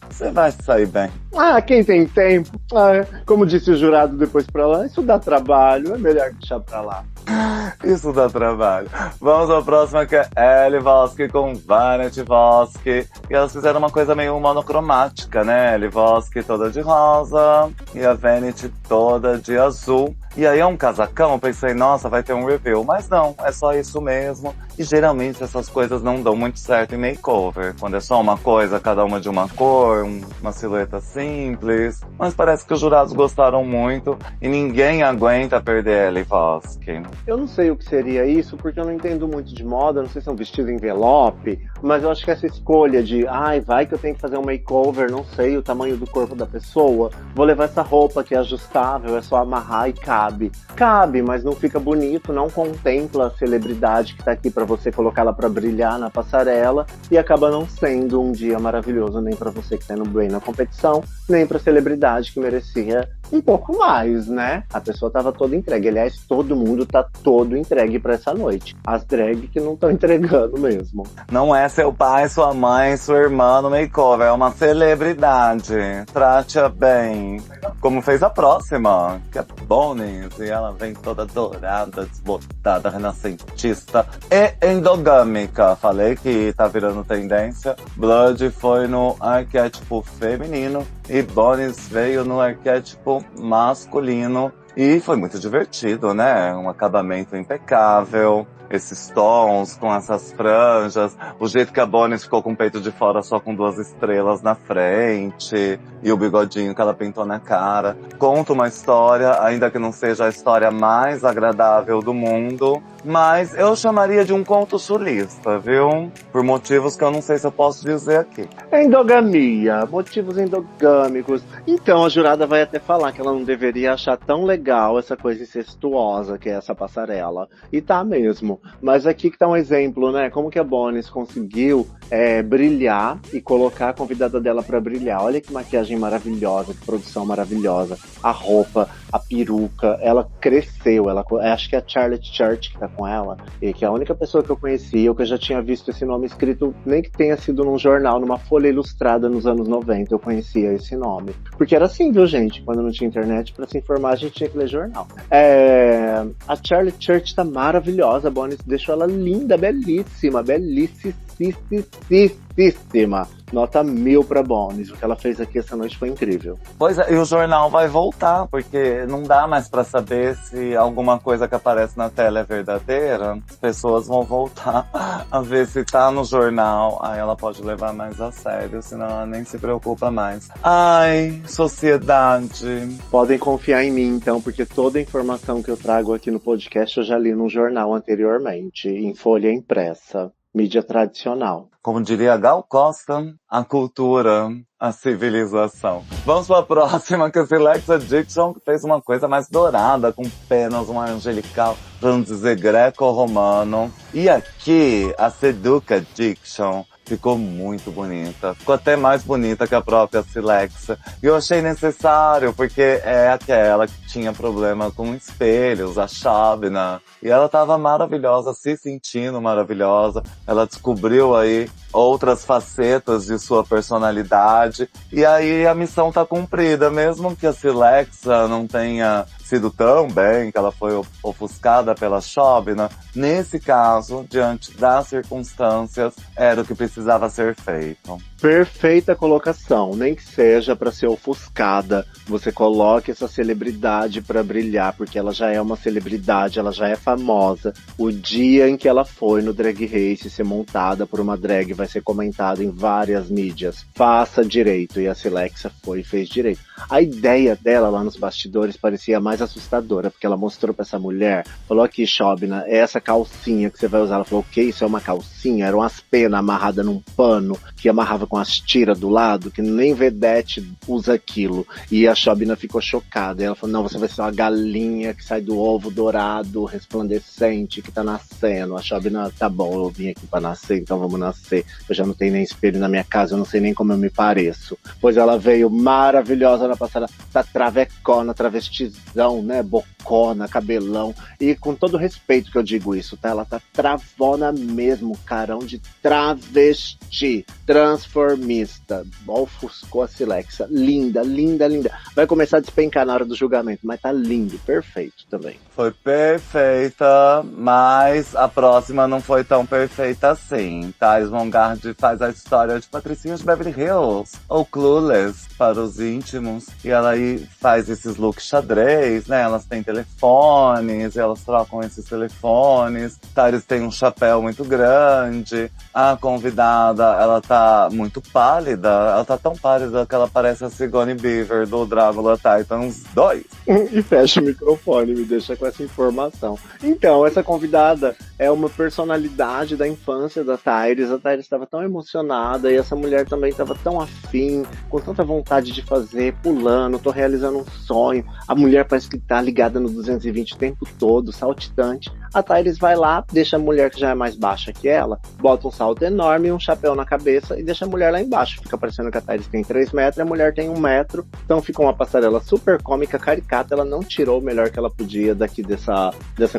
você vai sair bem. Quem tem tempo? Como disse o jurado depois pra lá, isso dá trabalho, é melhor deixar pra lá. Isso dá trabalho. Vamos à próxima, que é Ellie Voski com Vanity Voski. E elas fizeram uma coisa meio monocromática, né? Ellie Voski toda de rosa e a Vanity toda de azul. E aí é um casacão, eu pensei, nossa, vai ter um review. Mas não, é só isso mesmo. E geralmente essas coisas não dão muito certo em makeover. Quando é só uma coisa, cada uma de uma cor, uma silhueta simples. Mas parece que os jurados gostaram muito e ninguém aguenta perder Ellie Voski. Eu não sei o que seria isso, porque eu não entendo muito de moda, não sei se é um vestido envelope, mas eu acho que essa escolha de, vai que eu tenho que fazer um makeover, não sei o tamanho do corpo da pessoa, vou levar essa roupa que é ajustável, é só amarrar e cabe. Cabe, mas não fica bonito, não contempla a celebridade que tá aqui pra você colocá-la pra brilhar na passarela, e acaba não sendo um dia maravilhoso nem pra você que tá indo bem na competição, nem pra celebridade que merecia um pouco mais, né? A pessoa tava toda entregue. Aliás, todo mundo tá todo entregue pra essa noite. As drag que não estão entregando mesmo. Não é seu pai, sua mãe, sua irmã no makeover, é uma celebridade. Trate-a bem. Como fez a próxima, que é Bonis, e ela vem toda dourada, desbotada, renascentista e endogâmica. Falei que tá virando tendência. Blood foi no arquétipo feminino e Bonis veio no arquétipo masculino. E foi muito divertido, né? Um acabamento impecável, esses tons com essas franjas, o jeito que a Bonis ficou com o peito de fora só com 2 estrelas na frente, e o bigodinho que ela pintou na cara. Conta uma história, ainda que não seja a história mais agradável do mundo, mas eu chamaria de um conto sulista, viu? Por motivos que eu não sei se eu posso dizer aqui. Endogamia, motivos endogâmicos. Então a jurada vai até falar que ela não deveria achar tão legal essa coisa incestuosa que é essa passarela. E tá mesmo. Mas aqui que tá um exemplo, né? Como que a Bonis conseguiu brilhar e colocar a convidada dela pra brilhar. Olha que maquiagem maravilhosa, que produção maravilhosa. A roupa, a peruca, ela cresceu. Acho que é a Charlotte Church que tá com ela, e que é a única pessoa que eu conhecia, ou que eu já tinha visto esse nome escrito, nem que tenha sido num jornal, numa folha ilustrada nos anos 90, eu conhecia esse nome. Porque era assim, viu, gente? Quando não tinha internet, pra se informar, a gente tinha que ler jornal. A Charlotte Church tá maravilhosa, a Bonis deixou ela linda, belíssima, belíssima. Nota 1000 pra Bonis. O que ela fez aqui essa noite foi incrível. Pois é, e o jornal vai voltar, porque não dá mais pra saber se alguma coisa que aparece na tela é verdadeira. As pessoas vão voltar a ver se tá no jornal. Aí ela pode levar mais a sério, senão ela nem se preocupa mais. Ai, sociedade. Podem confiar em mim, então, porque toda a informação que eu trago aqui no podcast eu já li num jornal anteriormente, em folha impressa. Mídia tradicional. Como diria Gal Costa, a cultura, a civilização. Vamos para a próxima, que é a Silexa Dixon, que fez uma coisa mais dourada, com penas, um angelical, pra não dizer greco-romano. E aqui, a Seduca Dixon ficou muito bonita. Ficou até mais bonita que a própria Silexa. E eu achei necessário, porque é aquela que tinha problema com espelhos, a Shabna. E ela tava maravilhosa, se sentindo maravilhosa. Ela descobriu aí outras facetas de sua personalidade. E aí a missão tá cumprida, mesmo que a Silexa não tenha sido tão bem, que ela foi ofuscada pela Shabna. Nesse caso, diante das circunstâncias, era o que precisava ser feito. Perfeita colocação, nem que seja para ser ofuscada, você coloque essa celebridade para brilhar, porque ela já é uma celebridade, ela já é famosa. O dia em que ela foi no Drag Race ser montada por uma drag vai ser comentado em várias mídias. Faça direito, e a Silexa foi e fez direito. A ideia dela lá nos bastidores parecia mais assustadora, porque ela mostrou para essa mulher, falou aqui, Shabna, é essa calcinha que você vai usar. Ela falou, o que? Isso é uma calcinha? Eram as penas amarradas num pano, que amarrava com as tiras do lado, que nem vedete usa aquilo. E a Shobna ficou chocada. E ela falou, não, você vai ser uma galinha que sai do ovo dourado, resplandecente, que tá nascendo. A Shobna, tá bom, eu vim aqui pra nascer, então vamos nascer. Eu já não tenho nem espelho na minha casa, eu não sei nem como eu me pareço. Pois ela veio maravilhosa na passarela, tá travecona, travestizão, né, bocona, cabelão. E com todo respeito que eu digo isso, tá? Ela tá travana mesmo, carão de travesti, transformista. Ofuscou a Silexa. Linda, linda, linda. Vai começar a despencar na hora do julgamento, mas tá lindo, perfeito também. Foi perfeita, mas a próxima não foi tão perfeita assim. Thais Von Gard faz a história de Patricinha de Beverly Hills, ou Clueless, para os íntimos. E ela aí faz esses looks xadrez, né? Elas têm telefones, elas trocam esses telefones. Thais tem um chapéu muito grande. A convidada, ela tá muito pálida. Ela tá tão pálida que ela parece a Sigourney Beaver do Drácula Titans 2. E fecha o microfone, me deixa com essa informação. Então, essa convidada é uma personalidade da infância da Tyrese. A Tyrese estava tão emocionada e essa mulher também estava tão afim, com tanta vontade de fazer, pulando, tô realizando um sonho. A mulher parece que tá ligada no 220 o tempo todo, saltitante. A Tyrese vai lá, deixa a mulher que já é mais baixa que ela, bota um salto enorme, um chapéu na cabeça e deixa a mulher lá embaixo. Fica parecendo que a Tyrese tem 3 metros e a mulher tem 1 metro. Então fica uma passarela super cômica, caricata. Ela não tirou o melhor que ela podia daqui dessa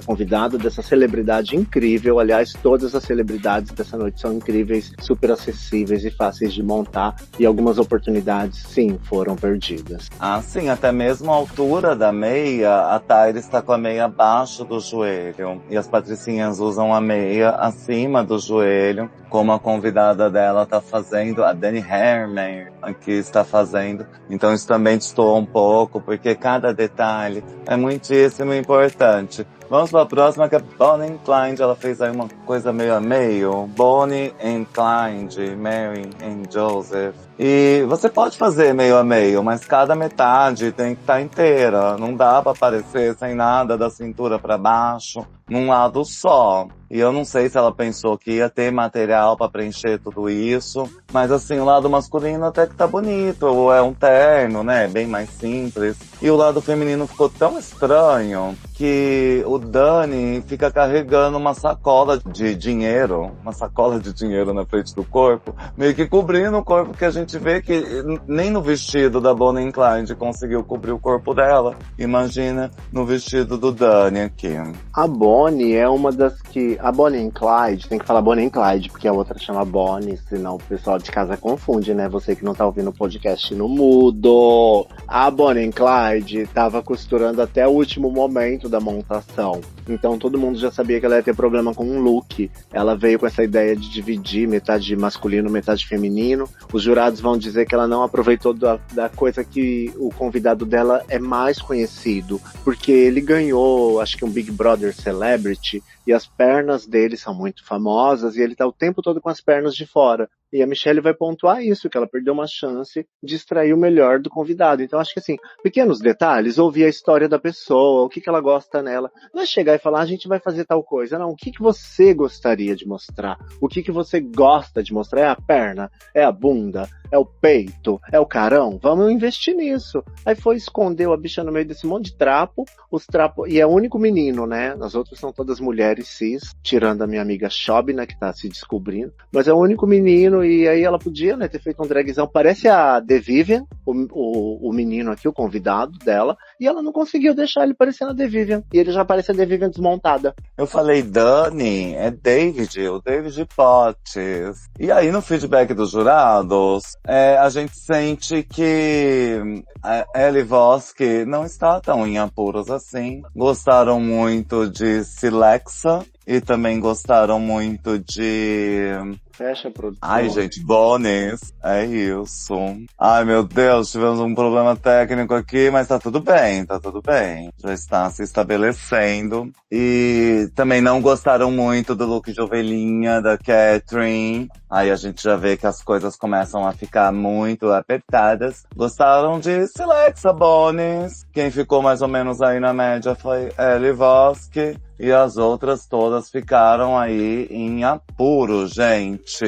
convidada, dessa celebridade incrível. Aliás, todas as celebridades dessa noite são incríveis, super acessíveis e fáceis de montar. E algumas oportunidades, sim, foram perdidas. Ah, sim, até mesmo a altura da meia, a Tyrese está com a meia abaixo do joelho. E as patricinhas usam a meia acima do joelho, como a convidada dela tá fazendo, a Dani Herman aqui está fazendo. Então isso também destoa um pouco, porque cada detalhe é muitíssimo importante. Vamos para a próxima, que é Bonnie and Clyde. Ela fez aí uma coisa meio a meio. Bonnie and Clyde, Mary and Joseph. E você pode fazer meio a meio, mas cada metade tem que estar inteira. Não dá para aparecer sem nada da cintura para baixo, num lado só. E eu não sei se ela pensou que ia ter material para preencher tudo isso. Mas assim, o lado masculino até que tá bonito. Ou é um terno, né? Bem mais simples. E o lado feminino ficou tão estranho que o Dani fica carregando uma sacola de dinheiro. Uma sacola de dinheiro na frente do corpo. Meio que cobrindo o corpo, que a gente vê que nem no vestido da Bonnie and Clyde conseguiu cobrir o corpo dela. Imagina no vestido do Dani aqui. A Bonnie é uma das que... A Bonnie and Clyde, tem que falar Bonnie and Clyde, porque a outra chama Bonnie, senão o pessoal de casa confunde, né? Você que não tá ouvindo o podcast no mudo. A Bonnie and Clyde tava costurando até o último momento da montação. Então todo mundo já sabia que ela ia ter problema com um look. Ela veio com essa ideia de dividir metade masculino, metade feminino. Os jurados vão dizer que ela não aproveitou da coisa que o convidado dela é mais conhecido, porque ele ganhou, acho que um Big Brother Celebrity, e as pernas dele são muito famosas, e ele tá o tempo todo com as pernas de fora. E a Michelle vai pontuar isso, que ela perdeu uma chance de extrair o melhor do convidado. Então acho que assim, pequenos detalhes, ouvir a história da pessoa, o que ela gosta nela. Não é chegar e falar, a gente vai fazer tal coisa. Não, o que você gostaria de mostrar? O que você gosta de mostrar? É a perna? É a bunda? É o peito? É o carão? Vamos investir nisso. Aí foi, escondeu a bicha no meio desse monte de trapo. Os trapos, e é o único menino, né? As outras são todas mulheres cis, tirando a minha amiga Shobna, que tá se descobrindo. Mas é o único menino, e aí ela podia, né, ter feito um dragzão. Parece a The Vivian, o menino aqui, o convidado dela. E ela não conseguiu deixar ele parecendo a The Vivian. E ele já parece a The Vivian desmontada. Eu falei, Dani, é David, o David Potts. E aí no feedback dos jurados, a gente sente que a Ellie Vosk não está tão em apuros assim. Gostaram muito de Silexa e também gostaram muito de... Fecha a produção. Ai, gente, Bonis, é isso. Ai, meu Deus, tivemos um problema técnico aqui, mas tá tudo bem, tá tudo bem. Já está se estabelecendo. E também não gostaram muito do look de ovelhinha da Catherine. Aí a gente já vê que as coisas começam a ficar muito apertadas. Gostaram de Silexa, Bonis. Quem ficou mais ou menos aí na média foi Ellie Vosk. e as outras todas ficaram aí em apuro, gente.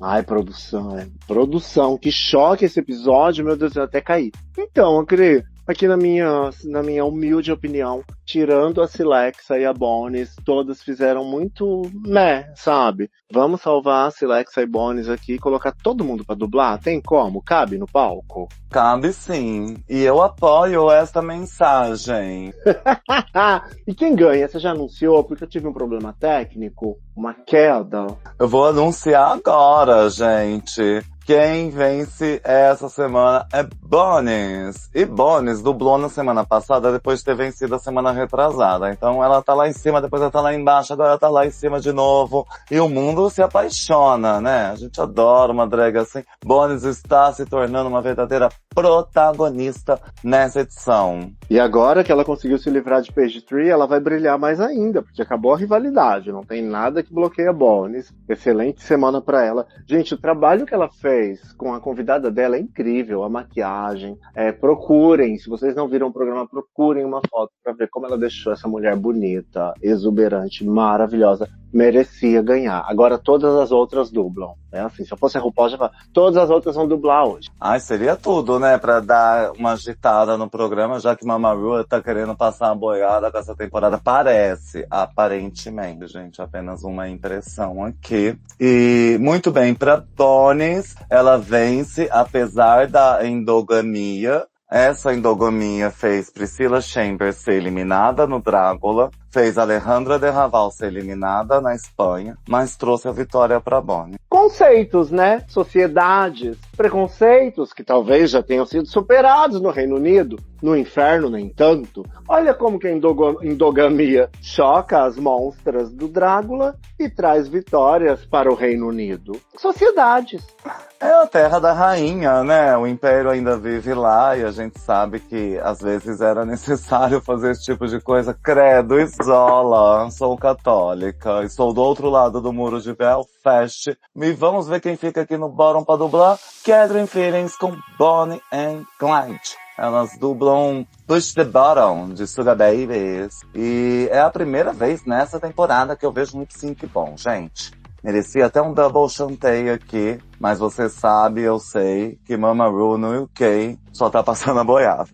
Ai, produção, que choque esse episódio, meu Deus, eu até caí. Então, Cri, aqui na minha humilde opinião, tirando a Silexa e a Bonis, todas fizeram muito sabe? Vamos salvar a Silexa e Bonis aqui e colocar todo mundo pra dublar? Tem como? Cabe no palco? Cabe sim. E eu apoio esta mensagem. E quem ganha? Você já anunciou? Porque eu tive um problema técnico, uma queda. Eu vou anunciar agora, gente. Quem vence essa semana é Bonis. E Bonis dublou na semana passada, depois de ter vencido a semana retrasada. Então ela tá lá em cima, depois ela tá lá embaixo, agora ela tá lá em cima de novo. E o mundo se apaixona, né? A gente adora uma drag assim. Bonis está se tornando uma verdadeira protagonista nessa edição. E agora que ela conseguiu se livrar de Page Three, ela vai brilhar mais ainda, porque acabou a rivalidade. Não tem nada que bloqueia Bonis. Excelente semana pra ela. Gente, o trabalho que ela fez com a convidada dela é incrível, a maquiagem. Procurem, se vocês não viram o programa, procurem uma foto pra ver como ela deixou essa mulher bonita, exuberante, maravilhosa. Merecia ganhar. Agora todas as outras dublam. É assim, se eu fosse a RuPaul, já falo, todas as outras vão dublar hoje. Ai, seria tudo, né? Pra dar uma agitada no programa, já que Mama Ru tá querendo passar a boiada com essa temporada. Parece, aparentemente, gente, apenas uma impressão aqui. E, muito bem, pra Bonis, ela vence, apesar da endogamia. Essa endogamia fez Priscilla Chambers ser eliminada no Drácula, fez Alejandra de Raval ser eliminada na Espanha, mas trouxe a vitória para Bonis. Conceitos, né? Sociedades, preconceitos que talvez já tenham sido superados no Reino Unido. No inferno, nem tanto. Olha como que a endogamia choca as monstras do Drácula e traz vitórias para o Reino Unido. Sociedades. É a terra da rainha, né? O império ainda vive lá e a gente sabe que às vezes era necessário fazer esse tipo de coisa. Credo, Isola, sou católica, estou do outro lado do muro de Belfast. E vamos ver quem fica aqui no bottom pra dublar. Catherine Feelings com Bonnie and Clyde. Elas dublam Push the Bottom, de Sugar Babies. E é a primeira vez nessa temporada que eu vejo um lip sync bom, gente. Merecia até um double chantei aqui, mas você sabe, eu sei, que Mama Ru no UK só tá passando a boiada.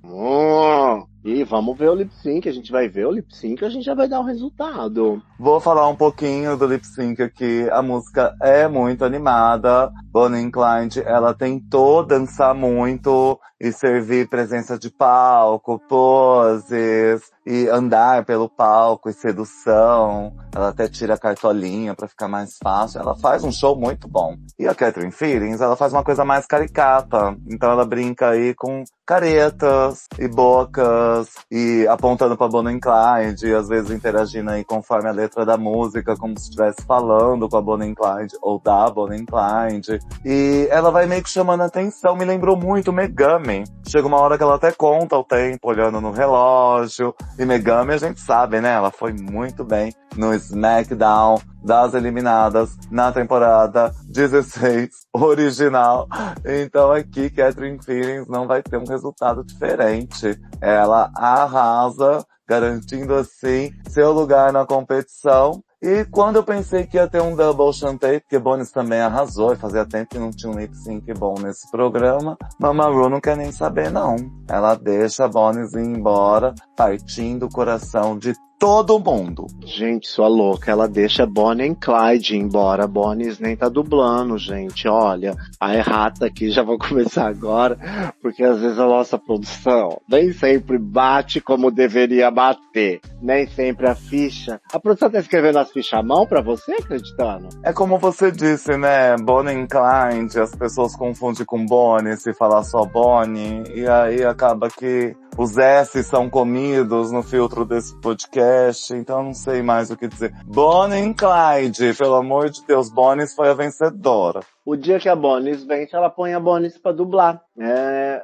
E vamos ver o lip sync, a gente vai ver o lip sync, a gente já vai dar o resultado. Vou falar um pouquinho do lip sync aqui. A música é muito animada. Bonnie and Clyde, ela tentou dançar muito e servir presença de palco, poses, e andar pelo palco e sedução. Ela até tira a cartolinha pra ficar mais fácil. Ela faz um show muito bom. E a Catherine Feelings, ela faz uma coisa mais caricata. Então ela brinca aí com caretas e bocas e apontando pra Bonnie and Clyde, e às vezes interagindo aí conforme a letra da música, como se estivesse falando com a Bonnie and Clyde ou da Bonnie and Clyde. E ela vai meio que chamando a atenção, me lembrou muito Megami. Chega uma hora que ela até conta o tempo olhando no relógio. E Megami a gente sabe, né? Ela foi muito bem no SmackDown das eliminadas na temporada 16 original. Então aqui Catherine Feelings não vai ter um resultado diferente. Ela arrasa, garantindo assim seu lugar na competição. E quando eu pensei que ia ter um double chantei, porque Bonis também arrasou, e fazia tempo que não tinha um lip sync bom nesse programa, Mama Ru não quer nem saber não. Ela deixa a Bonis ir embora, partindo o coração de todo mundo. Gente, sua louca, ela deixa Bonnie and Clyde ir embora. Bonis nem tá dublando, gente. Olha, a errata aqui, já vou começar agora, porque às vezes a nossa produção nem sempre bate como deveria bater. Nem sempre a ficha. A produção tá escrevendo as fichas à mão pra você, acreditando? É como você disse, né? Bonnie and Clyde, as pessoas confundem com Bonnie se falar só Bonnie, e aí acaba que os S são comidos no filtro desse podcast, então eu não sei mais o que dizer. Bonnie and Clyde, pelo amor de Deus, Bonis foi a vencedora. O dia que a Bonis vence, ela põe a Bonis pra dublar.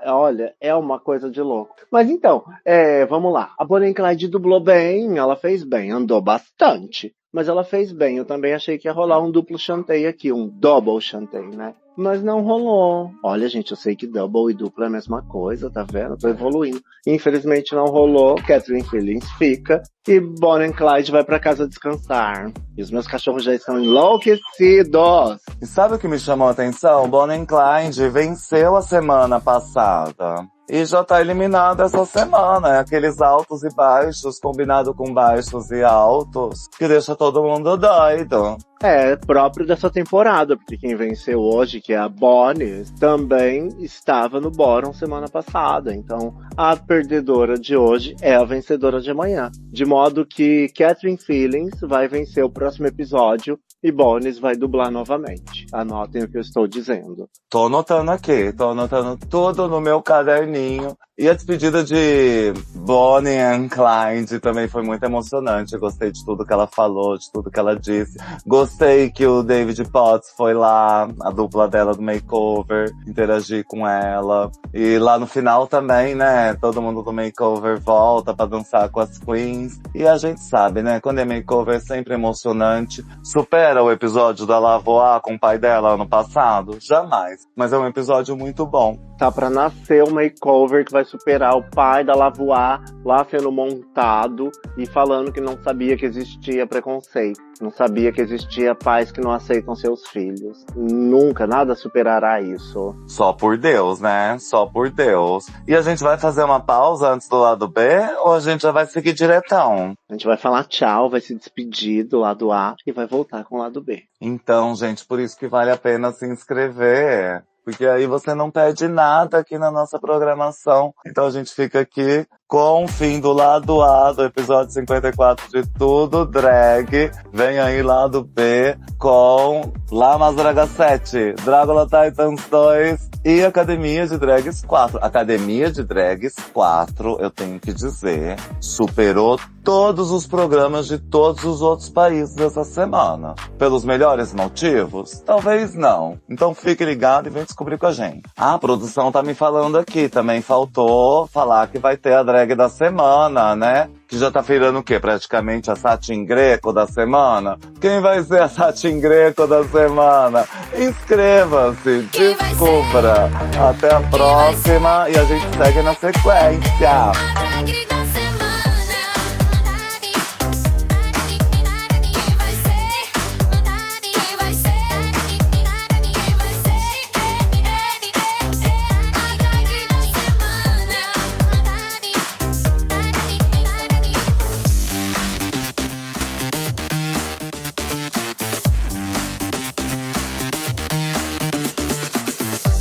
Olha, é uma coisa de louco. Mas então, vamos lá. A Bonnie and Clyde dublou bem, ela fez bem, andou bastante. Mas ela fez bem. Eu também achei que ia rolar um duplo chanteio aqui, um double chanteio, né? Mas não rolou. Olha, gente, eu sei que double e duplo é a mesma coisa, tá vendo? Tô evoluindo. Infelizmente não rolou. Catherine Feelings fica. E Bonnie and Clyde vai pra casa descansar. E os meus cachorros já estão enlouquecidos. E sabe o que me chamou a atenção? Bonnie and Clyde venceu a semana passada. E já tá eliminado essa semana. É aqueles altos e baixos, combinado com baixos e altos, que deixa todo mundo doido. É próprio dessa temporada, porque quem venceu hoje, que é a Bonnie, também estava no bottom semana passada. Então, a perdedora de hoje é a vencedora de amanhã. De modo que Catherine Feelings vai vencer o próximo episódio e Bonis vai dublar novamente. Anotem o que eu estou dizendo. Tô anotando aqui, tô anotando tudo no meu caderninho. E a despedida de Bonnie and Clyde também foi muito emocionante. Eu gostei de tudo que ela falou, de tudo que ela disse. Gostei que o David Potts foi lá, a dupla dela do makeover, interagir com ela. E lá no final também, né, todo mundo do makeover volta pra dançar com as queens. E a gente sabe, né, quando é makeover é sempre emocionante. Supera o episódio da Lavoie com o pai dela ano passado? Jamais. Mas é um episódio muito bom. Tá pra nascer o makeover que vai superar o pai da Lavoie lá sendo montado e falando que não sabia que existia preconceito. Não sabia que existia pais que não aceitam seus filhos. Nunca, nada superará isso. Só por Deus, né? Só por Deus. E a gente vai fazer uma pausa antes do lado B ou a gente já vai seguir diretão? A gente vai falar tchau, vai se despedir do lado A e vai voltar com o lado B. Então, gente, por isso que vale a pena se inscrever. Porque aí você não perde nada aqui na nossa programação. Então a gente fica aqui com o fim do lado A do episódio 54 de Tudo Drag. Vem aí lado B com La Mas Draga 7, Dragula Titans 2 e Academia de Drags 4. Academia de Drags 4, eu tenho que dizer, superou todos os programas de todos os outros países essa semana. Pelos melhores motivos? Talvez não. Então fique ligado e vem descobrir com a gente. A produção tá me falando aqui, também faltou falar que vai ter a drag da semana, né? Que já tá virando o quê? Praticamente a Satin Greco da semana? Quem vai ser a Satin Greco da semana? Inscreva-se, descubra. Até a próxima e a gente segue na sequência.